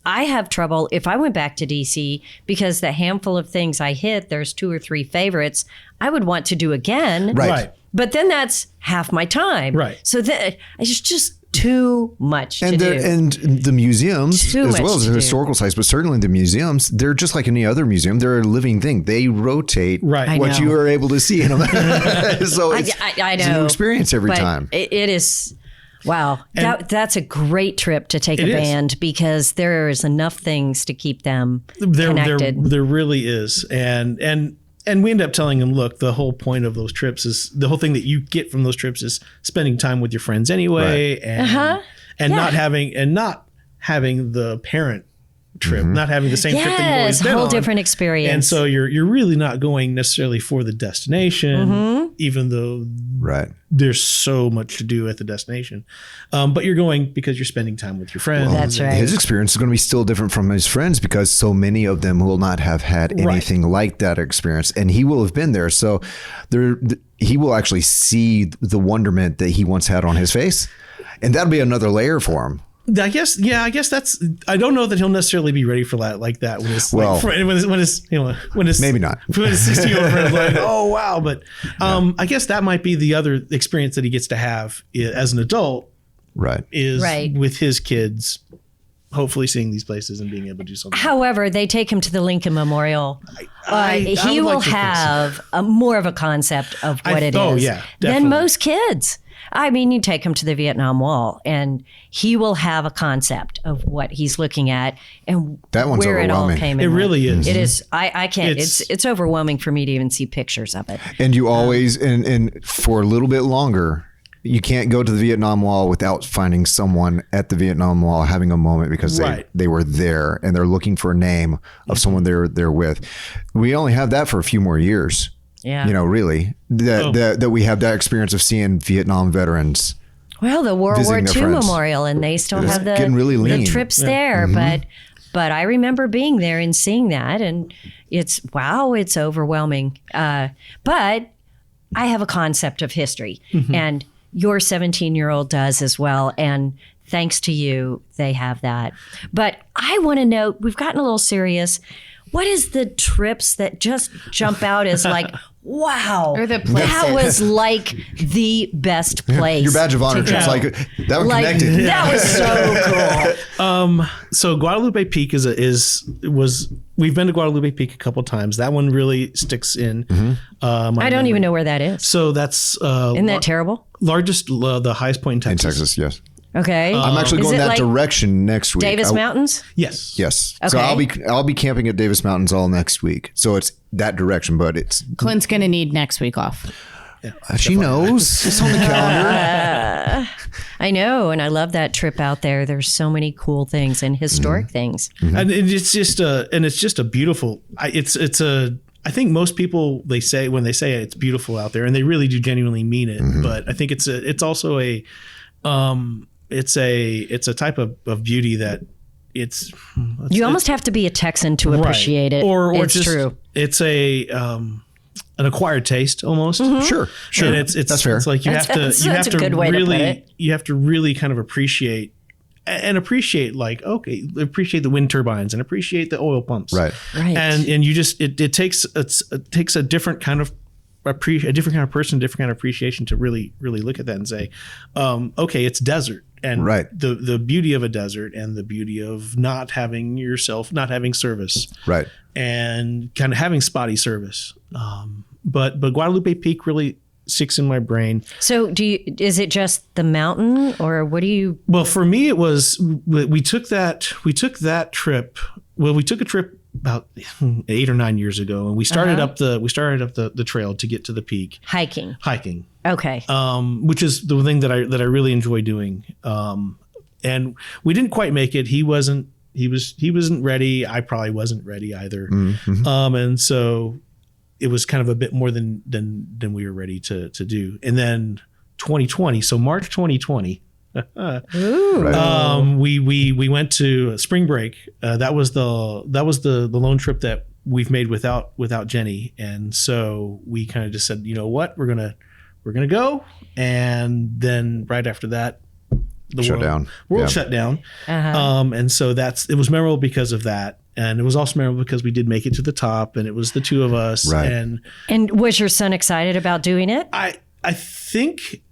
I have trouble if I went back to DC because the handful of things I hit, there's 2 or 3 favorites I would want to do again.
Right.
But then that's half my time.
Right.
So it's just too much
and
to do.
and the museums,
Too
as
much
well as
to
the
do.
historical sites, but certainly the museums, they're just like any other museum. They're a living thing. They rotate
Right. I
what
know.
you are able to see in them. So it's,
I
it's a
know.
new experience every
But
time.
It is. Wow, that's a great trip to take a
It is.
band because there is enough things to keep them
There
connected.
there really is, and we end up telling them, look, the whole point of those trips is the whole thing that you get from those trips is spending time with your friends anyway, and not having the parent trip, not having the same trip that you've always
Yes,
been
whole
on.
different experience.
And so you're really not going necessarily for the destination, even though
Right.
there's so much to do at the destination. But you're going because you're spending time with your friends.
That's right.
His experience is going to be still different from his friends because so many of them will not have had anything like that experience, and he will have been there. So he will actually see the wonderment that he once had on his face, and that'll be another layer for him.
I guess that's. I don't know that he'll necessarily be ready for that like that when his when his
Maybe not.
when his 60-year-old friend is like, oh wow, but I guess that might be the other experience that he gets to have as an adult
Right.
is
Right.
with his kids, hopefully seeing these places and being able to do something.
However, they take him to the Lincoln Memorial.
I
He
would
will
like to think so.
have more of a concept of what it is
oh, yeah,
than
definitely.
most kids. I mean, you take him to the Vietnam Wall, and he will have a concept of what he's looking at and
That one's
where it all
overwhelming.
came
It
in.
really is.
It is. I can't.
It's-
It's overwhelming for me to even see pictures of it.
And you always, and for a little bit longer, you can't go to the Vietnam Wall without finding someone at the Vietnam Wall having a moment because
Right.
they were there and they're looking for a name of someone they're with. We only have that for a few more years.
Yeah.
Really, that we have that experience of seeing Vietnam veterans.
Well, the World War
Visiting their
II
friends.
Memorial, and they still
It's
have the,
getting really
the
lean.
trips there. But I remember being there and seeing that, and it's overwhelming. But I have a concept of history, and your 17-year-old does as well. And thanks to you, they have that. But I want to know, we've gotten a little serious. What is the trips that just jump out as like, wow,
Or the
that
places.
was like the best place.
Your badge of honor
to
trip's
go.
like that one
Like,
connected.
that was so cool.
So Guadalupe Peak was we've been to Guadalupe Peak a couple times. That one really sticks in. My
I don't
memory.
even know where that is.
So that's
Isn't that terrible?
largest, the highest point in
In
Texas.
Texas, yes.
Okay.
I'm actually
Is
going
it
that
like
direction next week.
Davis
I-
Mountains?
Yes.
Yes. So
Okay.
I'll be camping at Davis Mountains all next week. So it's that direction, but it's
Clint's going to need next week off.
she knows it's on the calendar.
I know, and I love that trip out there. There's so many cool things and historic things.
And it's just a beautiful. I think most people when they say it's beautiful out there, and they really do genuinely mean it. But I think it's also a type of beauty that it's.
You almost have to be a Texan to appreciate it.
Or
it's
just,
true.
It's an acquired taste almost.
Sure.
And it's
That's fair.
It's like you have to
That's
you have
a
to
good way to put
really
it.
you have to really kind of appreciate like appreciate the wind turbines and appreciate the oil pumps.
Right.
Right.
And you just it takes a different kind of a different kind of person, different kind of appreciation to really look at that and say, okay, it's desert. And
Right.
the beauty of a desert and the beauty of not having service
Right.
and kind of having spotty service. But Guadalupe Peak really sticks in my brain.
So is it just the mountain or what do you?
Well, for me, it was we took that trip. Well, we took a trip about 8 or 9 years ago, and we started up the trail to get to the peak
Hiking. Okay.
which is the thing that I really enjoy doing. And we didn't quite make it. He wasn't ready. I probably wasn't ready either. And so it was kind of a bit more than we were ready to do. And then 2020, so March 2020,
Ooh.
we went to spring break. That was the lone trip that we've made without Jenny. And so we kind of just said, you know what, we're gonna go. And then right after that, the
Shut down.
world
Yeah.
shut down.
Uh-huh.
And so it was memorable because of that. And it was also memorable because we did make it to the top, and it was the two of us.
Right.
And
Was your son excited about doing it?
I think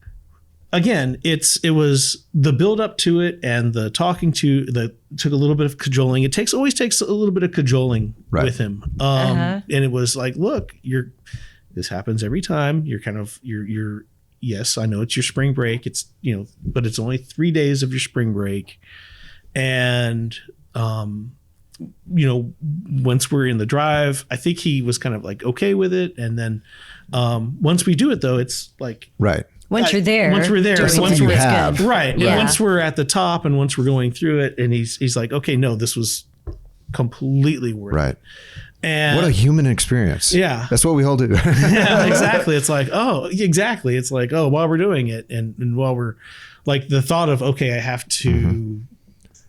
again, it was the build up to it and the talking to that took a little bit of cajoling. It always takes a little bit of cajoling
Right.
with him.
Uh-huh.
And it was like, look, this happens every time. You're yes, I know it's your spring break. It's, but it's only 3 days of your spring break. And, once we're in the drive, I think he was kind of like okay with it. And then once we do it, though, it's like
Right.
Once you're there.
once we're there,
doing
something
it,
you
it's
have.
good.
right.
Yeah.
Once we're at the top and once we're going through it, and he's like, okay, no, this was completely worth it.
Right.
And
What a human experience.
Yeah.
That's what we all do.
yeah, exactly. It's like, exactly. It's like, while we're doing it, and while we're like the thought of, okay, I have to.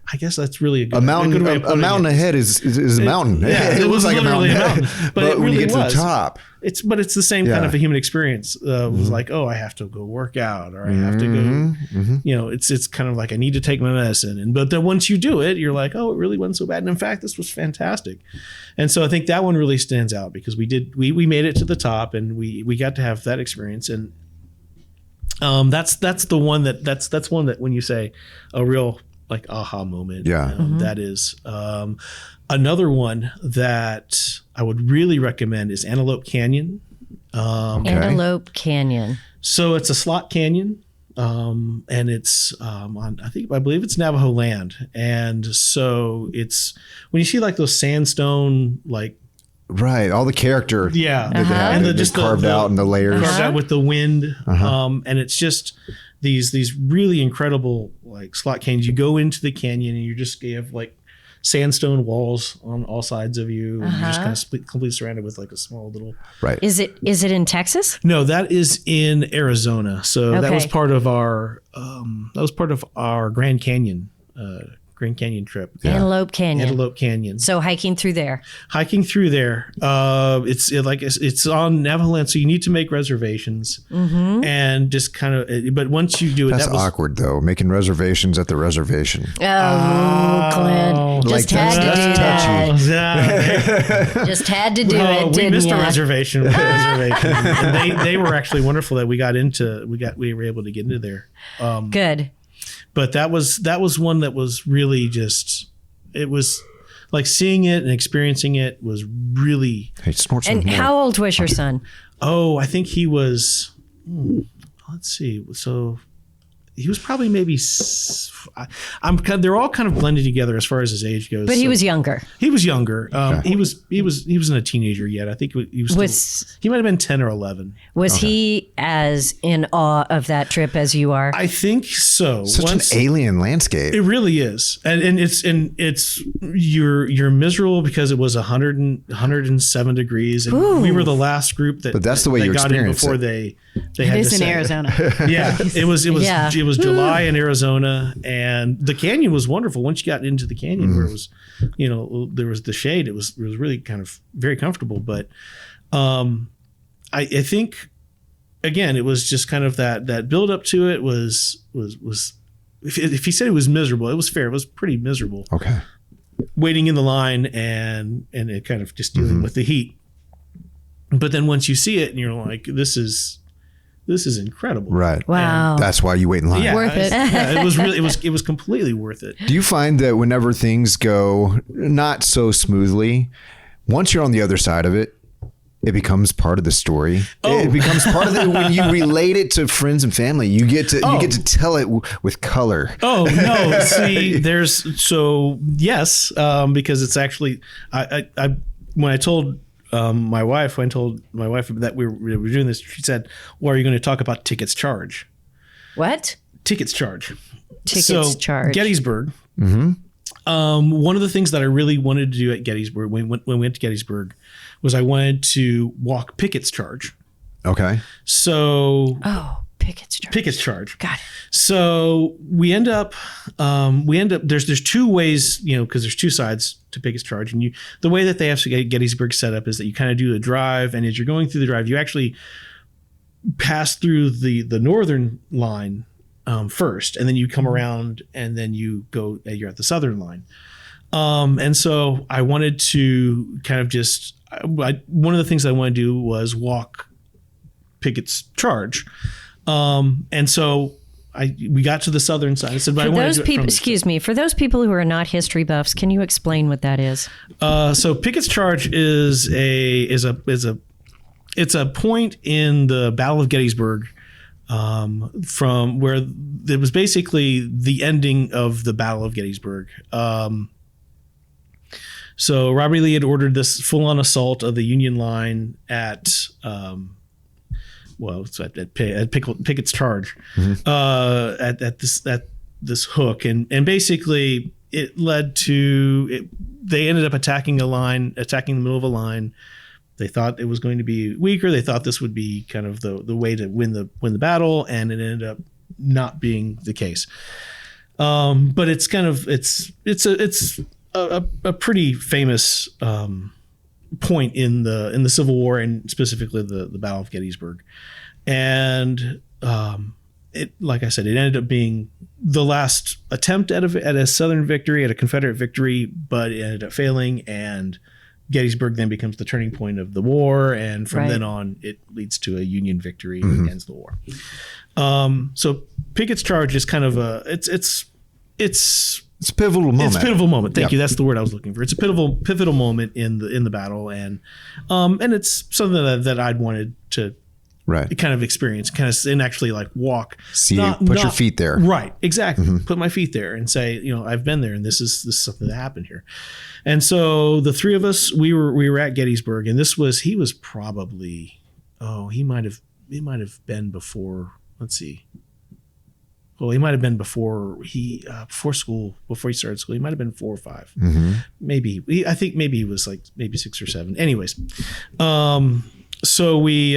I guess that's really a good,
A mountain,
good way of
a
putting
mountain
it.
ahead is a mountain.
yeah, it
looks
was
like a
literally
mountain.
a mountain,
but
but it
when you
really
get to
was.
the top,
It's the same
Yeah.
kind of a human experience. It was like, I have to go work out, or I have to go. It's kind of like I need to take my medicine, but then once you do it, you're like, it really wasn't so bad. And in fact, this was fantastic. And so I think that one really stands out because we made it to the top, and we got to have that experience. And that's the one that's one that when you say a real like aha moment,
Yeah.
that is. Another one that I would really recommend is Antelope Canyon.
Antelope Canyon.
So it's a slot canyon, and it's I believe it's Navajo land, and so it's when you see like those sandstone like
right, all the character.
yeah,
that they have,
and
that
just
they carved out and the layers.
carved out with the wind,
Uh-huh.
and it's just these really incredible like slot canyons. You go into the canyon and you have like sandstone walls on all sides of you, and you're just kind of completely surrounded with like a small little.
Right.
Is it in Texas?
No, that is in Arizona. So that was
Okay.
part of our Grand Canyon Grand Canyon trip.
Antelope Canyon.
Antelope Canyon.
So hiking through there.
Hiking through there. It's on Navajo land, so you need to make reservations and just kind of. But once you do it,
That's
that was
awkward though, making reservations at the reservation.
Oh, Clint. Just
Like,
had to
that's
do
touchy.
that. Just had to do it,
we
didn't
missed
ya?
a reservation. And they were actually wonderful that we were able to get into there.
Good.
But that was one that was really just, it was like seeing it and experiencing it was really,
Hey, snort some
And
more.
how old was your son?
I think he was, let's see. So he was probably maybe, they're all kind of blended together as far as his age goes.
But he
So
was younger.
he was younger. He wasn't a teenager yet. I think he was he might have been 10 or 11.
Was he as in awe of that trip as you are?
I think so.
Such an alien landscape.
It really is, and it's you're miserable because it was 107 degrees, and we were the last group that.
But that's the way you
got in
experience
before
it.
they had
It
to
is in
say.
Arizona.
Yeah, it was
Yeah.
it was July in Arizona, and the canyon was wonderful. Once you got into the canyon, where it was, there was the shade, it was really kind of very comfortable. But I think again, it was just kind of that build up to it was if he said it was miserable, it was fair. It was pretty miserable
Okay.
waiting in the line and it kind of just dealing with the heat. But then once you see it and you're like, this is incredible.
Right.
Wow.
That's why you wait in line.
Yeah,
Worth it.
Yeah, it was really it was completely worth it.
Do you find that whenever things go not so smoothly, once you're on the other side of it, it becomes part of the story. It becomes part of it when you relate it to friends and family. You get to tell it with color.
Oh no! See, yes, because it's actually I when I told my wife that we were doing this, she said, "Well, are you going to talk about tickets charge?"
What?
Tickets charge.
Tickets charge.
Gettysburg. One of the things that I really wanted to do at Gettysburg when we went to Gettysburg was I wanted to walk Pickett's Charge.
Okay.
So
Oh, Pickett's charge.
Pickett's Charge.
Got it.
So we end up there's two ways, because there's two sides to Pickett's Charge, and the way that they have Gettysburg set up is that you kind of do a drive, and as you're going through the drive, you actually pass through the northern line first, and then you come around, and then you're at the southern line. And so I wanted to kind of one of the things I wanted to do was walk Pickett's Charge. And so we got to the southern side. I said, but I
For
want
those
to do it
people,
from
excuse me, for those people who are not history buffs, can you explain what that is?
So Pickett's Charge is it's a point in the Battle of Gettysburg, from where it was basically the ending of the Battle of Gettysburg. So Robert E. Lee had ordered this full-on assault of the Union line at Pickett's Charge, at this hook, and basically it led to it. They ended up attacking the middle of a line. They thought it was going to be weaker. They thought this would be kind of the way to win the battle, and it ended up not being the case. But it's kind of it's a pretty famous point in the Civil War, and specifically the Battle of Gettysburg. And it, like I said, it ended up being the last attempt at a Southern victory, at a Confederate victory, but it ended up failing, and Gettysburg then becomes the turning point of the war, and from then on, it leads to a Union victory and ends the war. So Pickett's Charge is kind of it's
It's a pivotal moment.
It's a pivotal moment. Thank
Yep.
you. That's the word I was looking for. It's a pivotal moment in the battle, and it's something that I'd wanted to
Right.
kind of experience, and actually like walk.
See, put your feet there.
Right. Exactly. Put my feet there and say, I've been there, and this is something that happened here. And so the three of us, we were at Gettysburg, and he was probably, he might have been before, let's see. Well, he might have been before he started school. He might have been 4 or 5, maybe. I think maybe he was like maybe 6 or 7. Anyways, so we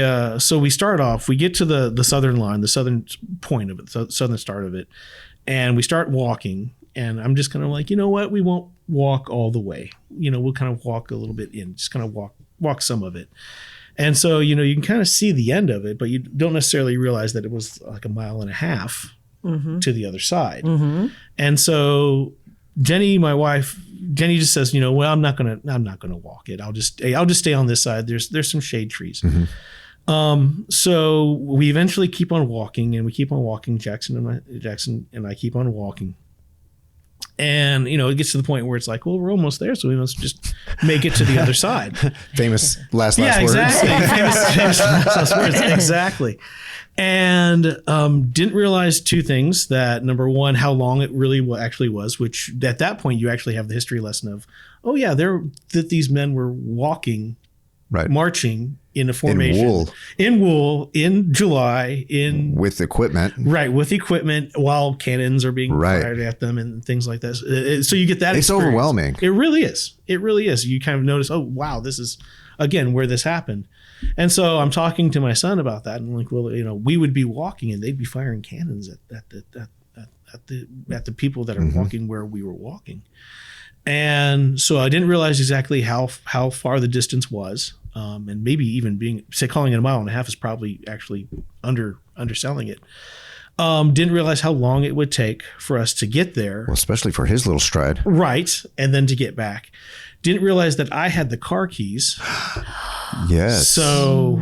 start off. We get to the southern line, the southern point of it, the southern start of it, and we start walking. And I'm just kind of like, you know what? We won't walk all the way. We'll kind of walk a little bit in, just kind of walk some of it. And so, you can kind of see the end of it, but you don't necessarily realize that it was like 1.5 miles to the other side. And so Jenny, my wife, just says, well, I'm not gonna walk it. I'll just stay on this side. There's some shade trees. So we eventually keep on walking, and we keep on walking. Jackson and I keep on walking. And, it gets to the point where it's like, well, we're almost there, so we must just make it to the other side.
Famous last
yeah,
words.
Exactly. famous last words. Exactly. And didn't realize two things. That number one, how long it really actually was, which at that point you actually have the history lesson of, oh yeah, that these men were walking,
right,
marching in a formation, in wool, in July,
with equipment,
right, with equipment, while cannons are being fired at them and things like that. So you get that.
It's
experience.
overwhelming.
It really is. It really is. You kind of notice, oh wow, this is again where this happened. And so I'm talking to my son about that, and I'm like, well, we would be walking, and they'd be firing cannons at the people that are walking where we were walking. And so I didn't realize exactly how far the distance was, and maybe even calling it 1.5 miles is probably actually underselling it. Didn't realize how long it would take for us to get there,
well, especially for his little stride,
right, and then to get back. Didn't realize that I had the car keys.
Yes.
So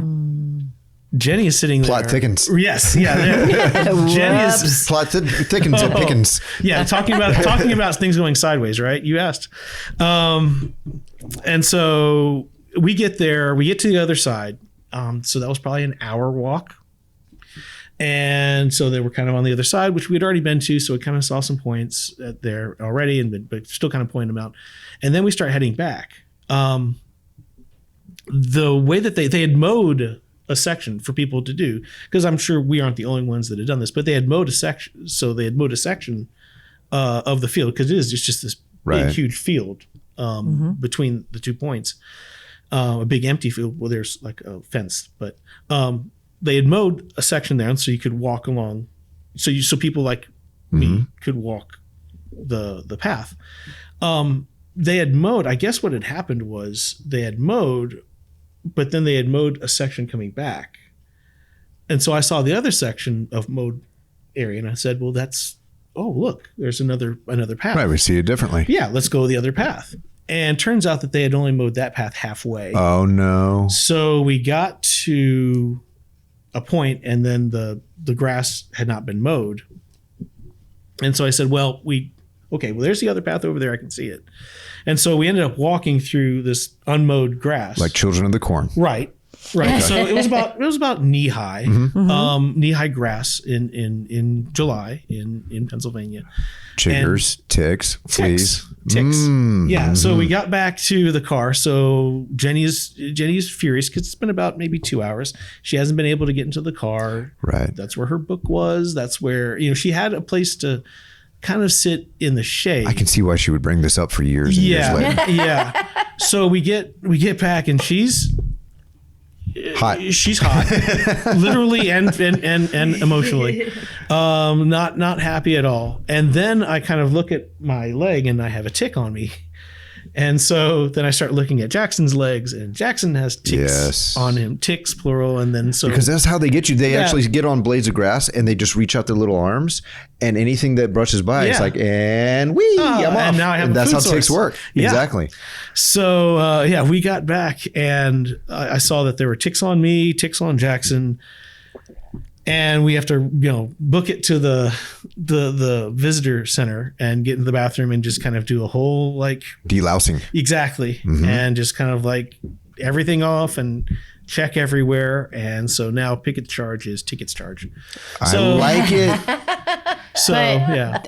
Jenny is sitting there.
Plot thickens.
Yes. Yeah. Jenny is
plot thickens and pickens.
Yeah. Talking about things going sideways, right? You asked. And so we get there, we get to the other side. So that was probably an hour walk. And so they were kind of on the other side, which we had already been to. So we kind of saw some points there already, but still kind of pointing them out. And then we start heading back. The way that they had mowed a section for people to do, because I'm sure we aren't the only ones that had done this, but they had mowed a section. So they had mowed a section of the field, because it's just this big, huge field between the 2 points, a big empty field where there's like a fence, but they had mowed a section there, and so you could walk along. So people like me could walk the path. They had mowed. I guess what had happened was they had mowed, but then they had mowed a section coming back, and so I saw the other section of mowed area, and I said, "Well, look, there's another path."
Right, we see it differently.
Yeah, let's go the other path. And turns out that they had only mowed that path halfway.
Oh no!
So we got to a point, and then the grass had not been mowed. And so I said, well, there's the other path over there. I can see it. And so we ended up walking through this unmowed grass.
Like children of the corn.
Right. Okay. So it was about knee high, knee high grass in July in Pennsylvania.
Chiggers, ticks, fleas.
Ticks. Yeah. So we got back to the car. So Jenny's furious because it's been about maybe 2 hours. She hasn't been able to get into the car.
Right.
That's where her book was. That's where, she had a place to kind of sit in the shade.
I can see why she would bring this up for years and years later.
Yeah. So we get back, and she's
hot.
She's hot, literally and emotionally, not happy at all. And then I kind of look at my leg, and I have a tick on me. And so then I start looking at Jackson's legs, and Jackson has ticks on him, ticks plural. And then
because that's how they get you. They actually get on blades of grass, and they just reach out their little arms, and anything that brushes by, it's like, and I'm off.
And now I have
and that's how
source.
ticks work.
Yeah.
Exactly.
So we got back, and I saw that there were ticks on me, ticks on Jackson. And we have to, book it to the visitor center and get in the bathroom and just kind of do a whole
delousing.
Exactly. And just kind of everything off and check everywhere. And so now picket charge is tickets charge.
I like it.
So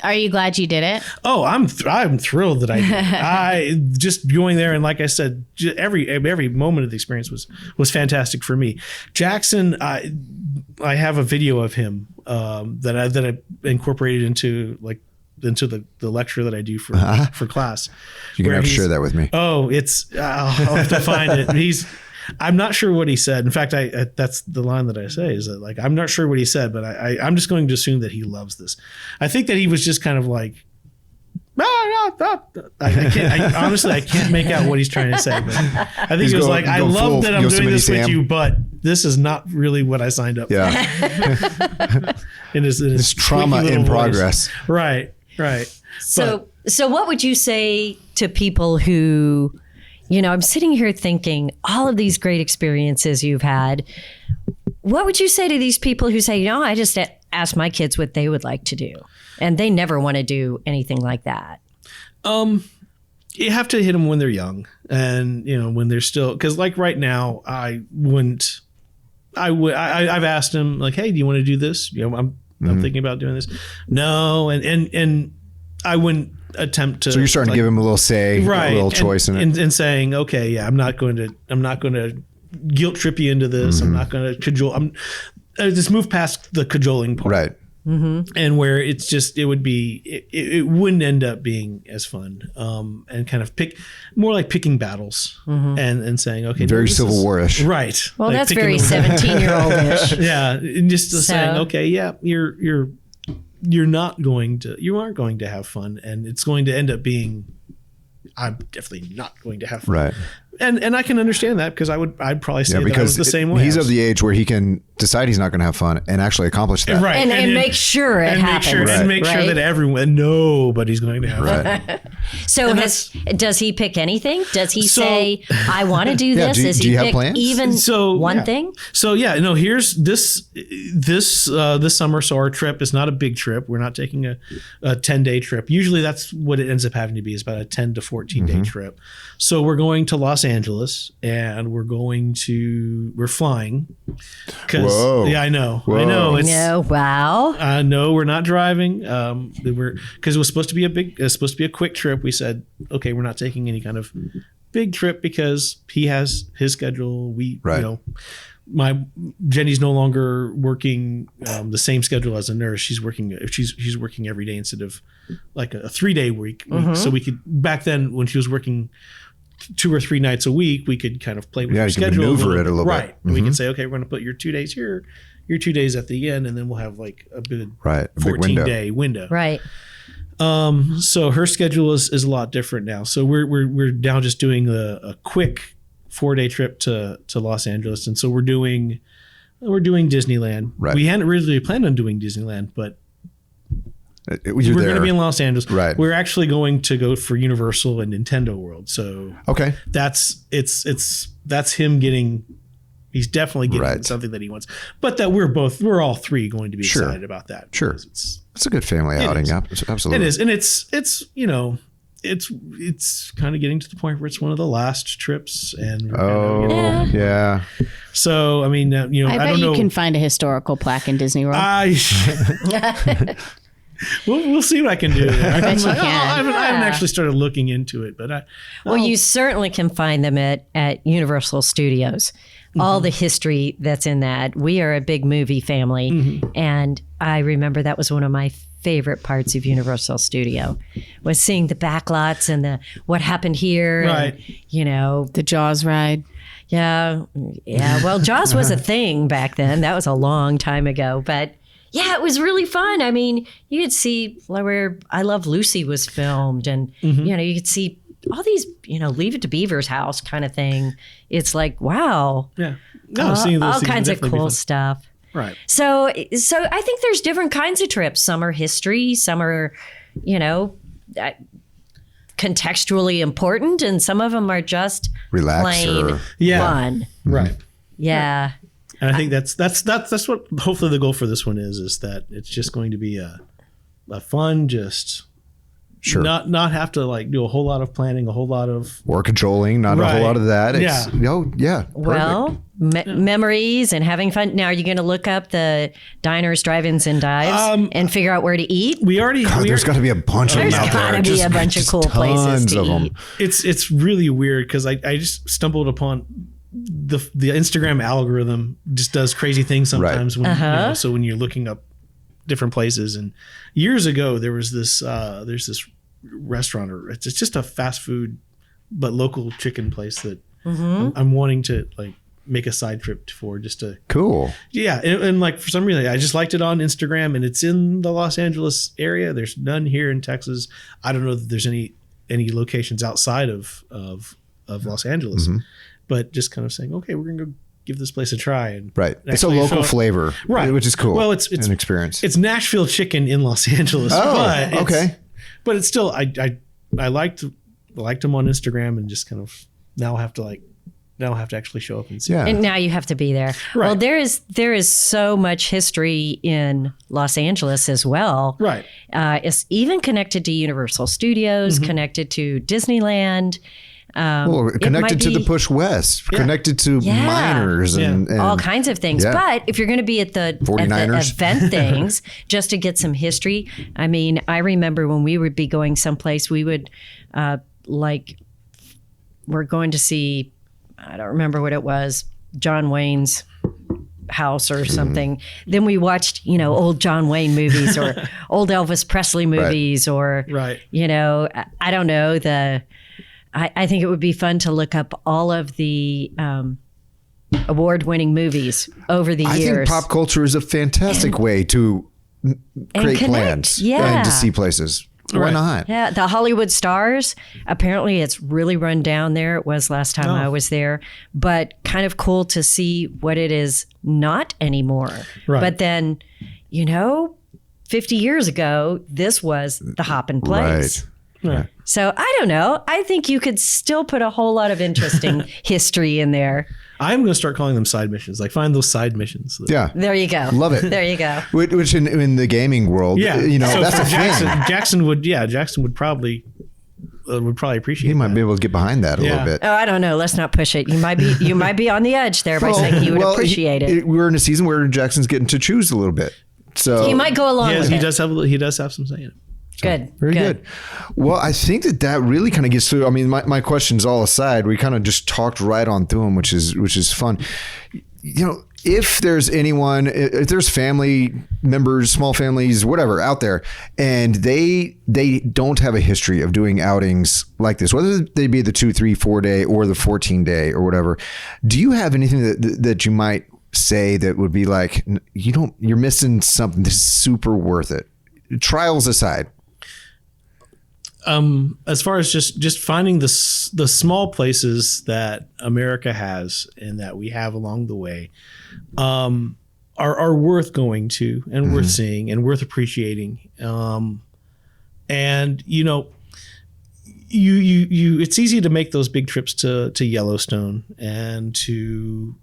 Are you glad you did it?
Oh, I'm thrilled that I did. I just going there, and like I said, every moment of the experience was fantastic for me. Jackson, I have a video of him that I incorporated into the lecture that I do for class.
You're gonna have to share that with me.
Oh, I'll have to find it. I'm not sure what he said. In fact, that's the line that I say is that I'm not sure what he said, but I'm just going to assume that he loves this. I think that he was just kind of Honestly, I can't make out what he's trying to say. But I think
He's
he was
going-
like, I
going
love
full
that I'm doing
Yosemite
this with
Sam.
you, but this is not really what I signed up
Yeah.
for. In his
It's trauma
squeaky little
in
voice.
progress.
Right.
So what would you say to people who, I'm sitting here thinking all of these great experiences you've had. What would you say to these people who say, I just ask my kids what they would like to do, and they never want to do anything like that?
You have to hit them when they're young, and when they're still, because like right now, I've asked them like, hey, do you want to do this? I'm thinking about doing this. No, and I wouldn't attempt to.
So you're starting to give him a little say,
right,
a little choice in it.
and saying, okay, yeah, I'm not going to guilt trip you into this. I'm not going to cajole. Just move past the cajoling part.
Right.
And where it's just, it wouldn't end up being as fun, and kind of more like picking battles, and saying, okay,
Very
this
Civil
is-
War-ish.
right?
Well,
Like
that's
picking
very
the-
17-year-old-ish.
yeah, and just saying,
So-
okay, yeah, you aren't going to have fun, and it's going to end up being, I'm definitely not going to have fun.
Right.
And I can understand that, because I'd probably say
Yeah,
that I was
because
the same way.
he's of the age where he can decide he's not going to have fun and actually accomplish that.
right,
And make sure it happens.
and make sure
right?
that nobody's going to have fun.
Right.
So does he pick anything? Does he
So-
say, I want to do
Yeah,
this?
do
Does
you
he
have
pick
plans?
even one
yeah.
thing?
So here's this summer. So our trip is not a big trip. We're not taking a 10-day trip. Usually that's what it ends up having to be, is about a 10 to 14 day trip. So we're going to Los Angeles, and we're flying.
Whoa.
Yeah, I know.
Whoa.
No, wow.
No, we're not driving. Because it was supposed to be a quick trip. We said, okay, we're not taking any kind of big trip because he has his schedule.
Right.
Jenny's no longer working the same schedule as a nurse. She's working every day instead of like a 3-day week. So we could, back then when she was working 2 or 3 nights a week, we could kind of play with
Yeah,
her
you can
schedule
maneuver it a little bit.
right. We can say, okay, we're going to put your 2 days here, your 2 days at the end, and then we'll have like a big
Right. A big
14-day window.
Right.
So her schedule is a lot different now. So we're now just doing a quick 4-day trip to Los Angeles, and so we're doing Disneyland.
Right.
We hadn't originally planned on doing Disneyland, but
You're
we're going to
there.
be in Los Angeles.
Right.
We're actually going to go for Universal and Nintendo World. So
Okay.
that's him getting. He's definitely getting
Right.
something that he wants, but that we're all three going to be
Sure.
excited about that.
Sure.
because
It's a good family outing.
is.
Yeah, absolutely.
It is, and it's kind of getting to the point where it's one of the last trips, and we're
Oh,
kind of,
yeah.
so I mean,
I
I
bet
don't
you
know.
can find a historical plaque in Disney World.
We'll see what I can do. I
bet you can.
haven't actually started looking into it, but
Well, you certainly can find them at Universal Studios. All the history that's in that. We are a big movie family, and I remember that was one of my favorite parts of Universal Studio was seeing the backlots and the what happened here.
Right.
And,
the Jaws ride.
yeah. Well, Jaws was a thing back then. That was a long time ago, but. Yeah, it was really fun. I mean, you could see where I Love Lucy was filmed, and you could see all these, Leave It to Beaver's house kind of thing. It's like, wow,
yeah, no, seeing those
all
things
kinds
would
of
definitely be
cool
fun.
stuff.
Right.
So I think there's different kinds of trips. Some are history, some are, contextually important, and some of them are just
Relax
plain
or-
Yeah.
fun.
Right.
Yeah.
And I think that's what hopefully the goal for this one is that it's just going to be a fun, just
Sure.
not have to like do a whole lot of planning, a whole lot of
Or cajoling, not a whole
Right.
lot of that. It's,
Yeah.
yeah. Perfect.
Well, memories and having fun. Now, are you going to look up the diners, drive-ins, and dives and figure out where to eat?
God, there's got to be a bunch of them
There's
out there.
gotta be a bunch of cool places
tons
to
of them.
eat.
It's really weird because I just stumbled upon the Instagram algorithm just does crazy things sometimes when so when you're looking up different places. And years ago there was this there's this restaurant, or it's just a fast food but local chicken place that I'm wanting to like make a side trip for just to
Cool.
yeah, and like for some reason I just liked it on Instagram, and it's in the Los Angeles area. There's none here in Texas. I don't know that there's any locations outside of Los Angeles, but just kind of saying, okay, we're gonna go give this place a try. And
Right. It's a
actually
local
show-
flavor,
Right.
which is cool.
Well, it's
an experience.
It's Nashville chicken in Los Angeles.
Oh,
but it's-
okay.
But it's still I liked them on Instagram, and just kind of now have to actually show up and see.
Yeah.
And now you have to be there.
Right.
Well, there is so much history in Los Angeles as well.
Right.
It's even connected to Universal Studios, connected to Disneyland.
Well,
it
connected
might
to the
be-
Push West, connected to
Yeah.
miners and
all kinds of things.
yeah.
But if you're going to be at the
49ers.
event things, just to get some history, I mean, I remember when we would be going someplace, we would we're going to see, I don't remember what it was, John Wayne's house or something. Then we watched, old John Wayne movies or old Elvis Presley movies or,
Right.
I don't know, I think it would be fun to look up all of the award-winning movies over the
I
years.
think pop culture is a fantastic way to create
connect,
plans
yeah.
and to see places. Why
Right.
not?
Yeah, the Hollywood Stars. Apparently, it's really run down there. It was last time I was there, but kind of cool to see what it is not anymore.
Right.
But then, 50 years ago, this was the hopping place.
Right.
So I don't know. I think you could still put a whole lot of interesting history in there.
I'm going to start calling them side missions. Like find those side missions.
Yeah.
There you go.
Love it.
There you go.
Which in the gaming world,
Yeah. So
that's
for
a thing.
Jackson would probably appreciate.
He might
that.
be able to get behind that a
Yeah.
little bit.
Oh, I don't know. Let's not push it. You might be on the edge there by saying you would appreciate it.
We're in a season where Jackson's getting to choose a little bit. So
He might go along with
He
it.
does have some say in it.
Good.
Very good. Well, I think that really kind of gets through. I mean, my questions all aside, we kind of just talked right on through them, which is fun. If there's anyone, if there's family members, small families, whatever out there, and they don't have a history of doing outings like this, whether they be the 2, 3, 4 day or the 14 day or whatever, do you have anything that you might say that would be like, you're missing something that's super worth it? Trials aside.
As far as just finding the small places that America has and that we have along the way, are worth going to and worth seeing and worth appreciating. And you it's easy to make those big trips to Yellowstone and to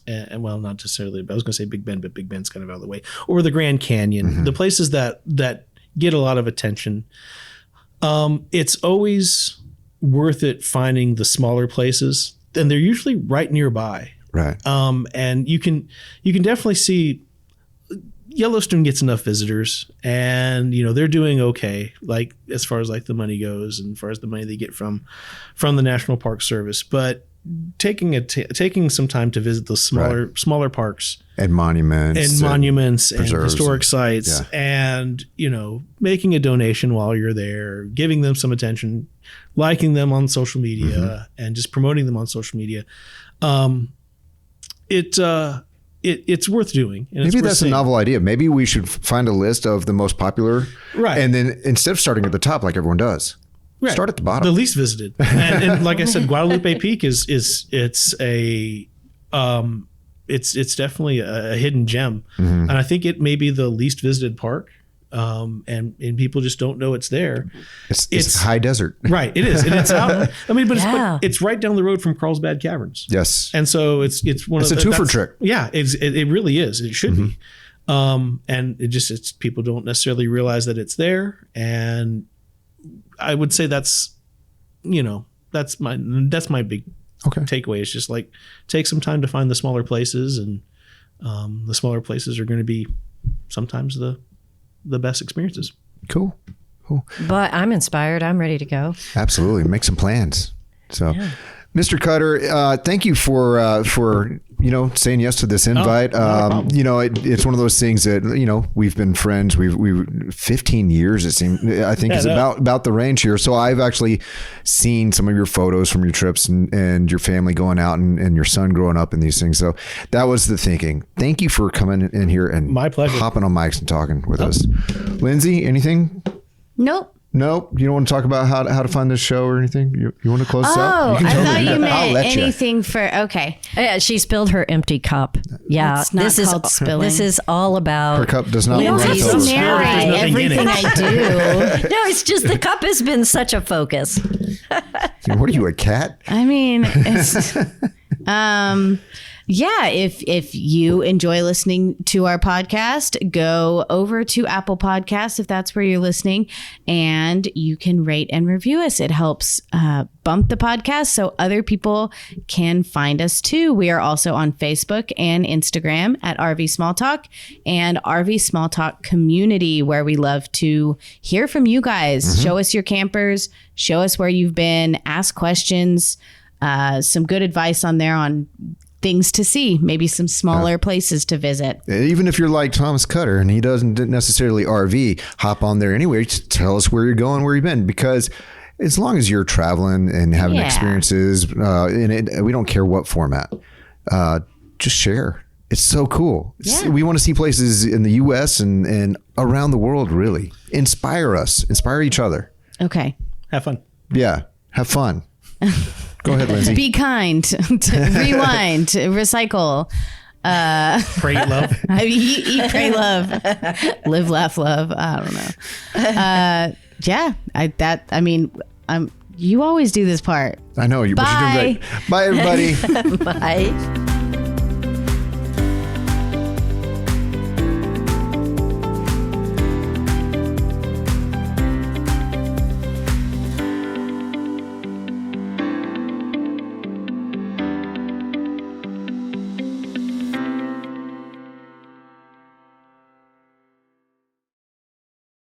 and well, not necessarily, but I was going to say Big Bend, but Big Bend's kind of out of the way, or the Grand Canyon, the places that get a lot of attention. It's always worth it finding the smaller places, and they're usually right nearby.
Right.
And you can definitely see Yellowstone gets enough visitors, and they're doing okay, like as far as like the money goes, and as far as the money they get from the National Park Service. But taking some time to visit those smaller parks
And monuments.
and
preserves
historic sites,
yeah.
and making a donation while you're there, giving them some attention, liking them on social media, and just promoting them on social media. It's worth doing. And
Maybe that's a novel idea. Maybe we should find a list of the most popular.
Right.
And then instead of starting at the top like everyone does,
Right.
start at the bottom.
The least visited, and like I said, Guadalupe Peak is it's definitely a hidden gem, and I think it may be the least visited park, and people just don't know it's there.
It's high desert.
Right, it is, and it's out. I mean, but
Yeah.
it's right down the road from Carlsbad Caverns.
Yes.
And so it's one
It's
of
a twofer
that's-
trick.
Yeah, it really is. It should be. And it's people don't necessarily realize that it's there. And I would say that's my big
Okay.
takeaway. Is just like take some time to find the smaller places, and the smaller places are going to be sometimes the best experiences.
Cool.
But I'm inspired. I'm ready to go.
Absolutely. Make some plans. So, Mr. Cutter, thank you for saying yes to this invite. It's one of those things that, we've been friends. We 15 years, it seems, I think is about the range here. So I've actually seen some of your photos from your trips and your family going out and your son growing up and these things. So that was the thinking. Thank you for coming in here and
my pleasure.
Hopping on mics and talking with us. Lindsay, anything?
Nope.
Nope. You don't want to talk about how to find this show or anything? You want to close this out?
Oh,
You can
I
totally
thought
do
you
that. I'll
meant
let you.
anything for, okay.
Yeah, she spilled her empty cup. Yeah,
It's not called spilling.
This is all about.
Her cup does not
You don't
run
have to
until it's full.
narrate
There's nothing in
everything
it.
I do.
No, it's just the cup has been such a focus.
What are you, a cat?
I mean, it's, yeah, if you enjoy listening to our podcast, go over to Apple Podcasts if that's where you're listening, and you can rate and review us. It helps bump the podcast so other people can find us too. We are also on Facebook and Instagram at RV Small Talk and RV Small Talk Community, where we love to hear from you guys. Show us your campers, show us where you've been, ask questions, some good advice on there on things to see, maybe some smaller places to visit.
Even if you're like Thomas Cutter and he doesn't necessarily RV, hop on there anyway. Just tell us where you're going, where you've been, because as long as you're traveling and having
Yeah.
experiences in it, we don't care what format. Just share. It's so cool.
Yeah.
We want to see places in the U.S. and around the world, really. Inspire us. Inspire each other.
Okay.
Have fun.
Yeah. Have fun. Go ahead, Lindsay.
Be kind. Rewind. Recycle.
Pray, love.
Eat, pray, love. Live, laugh, love. I don't know. You always do this part.
I know, but you're doing
Bye.
great. Bye, everybody.
Bye.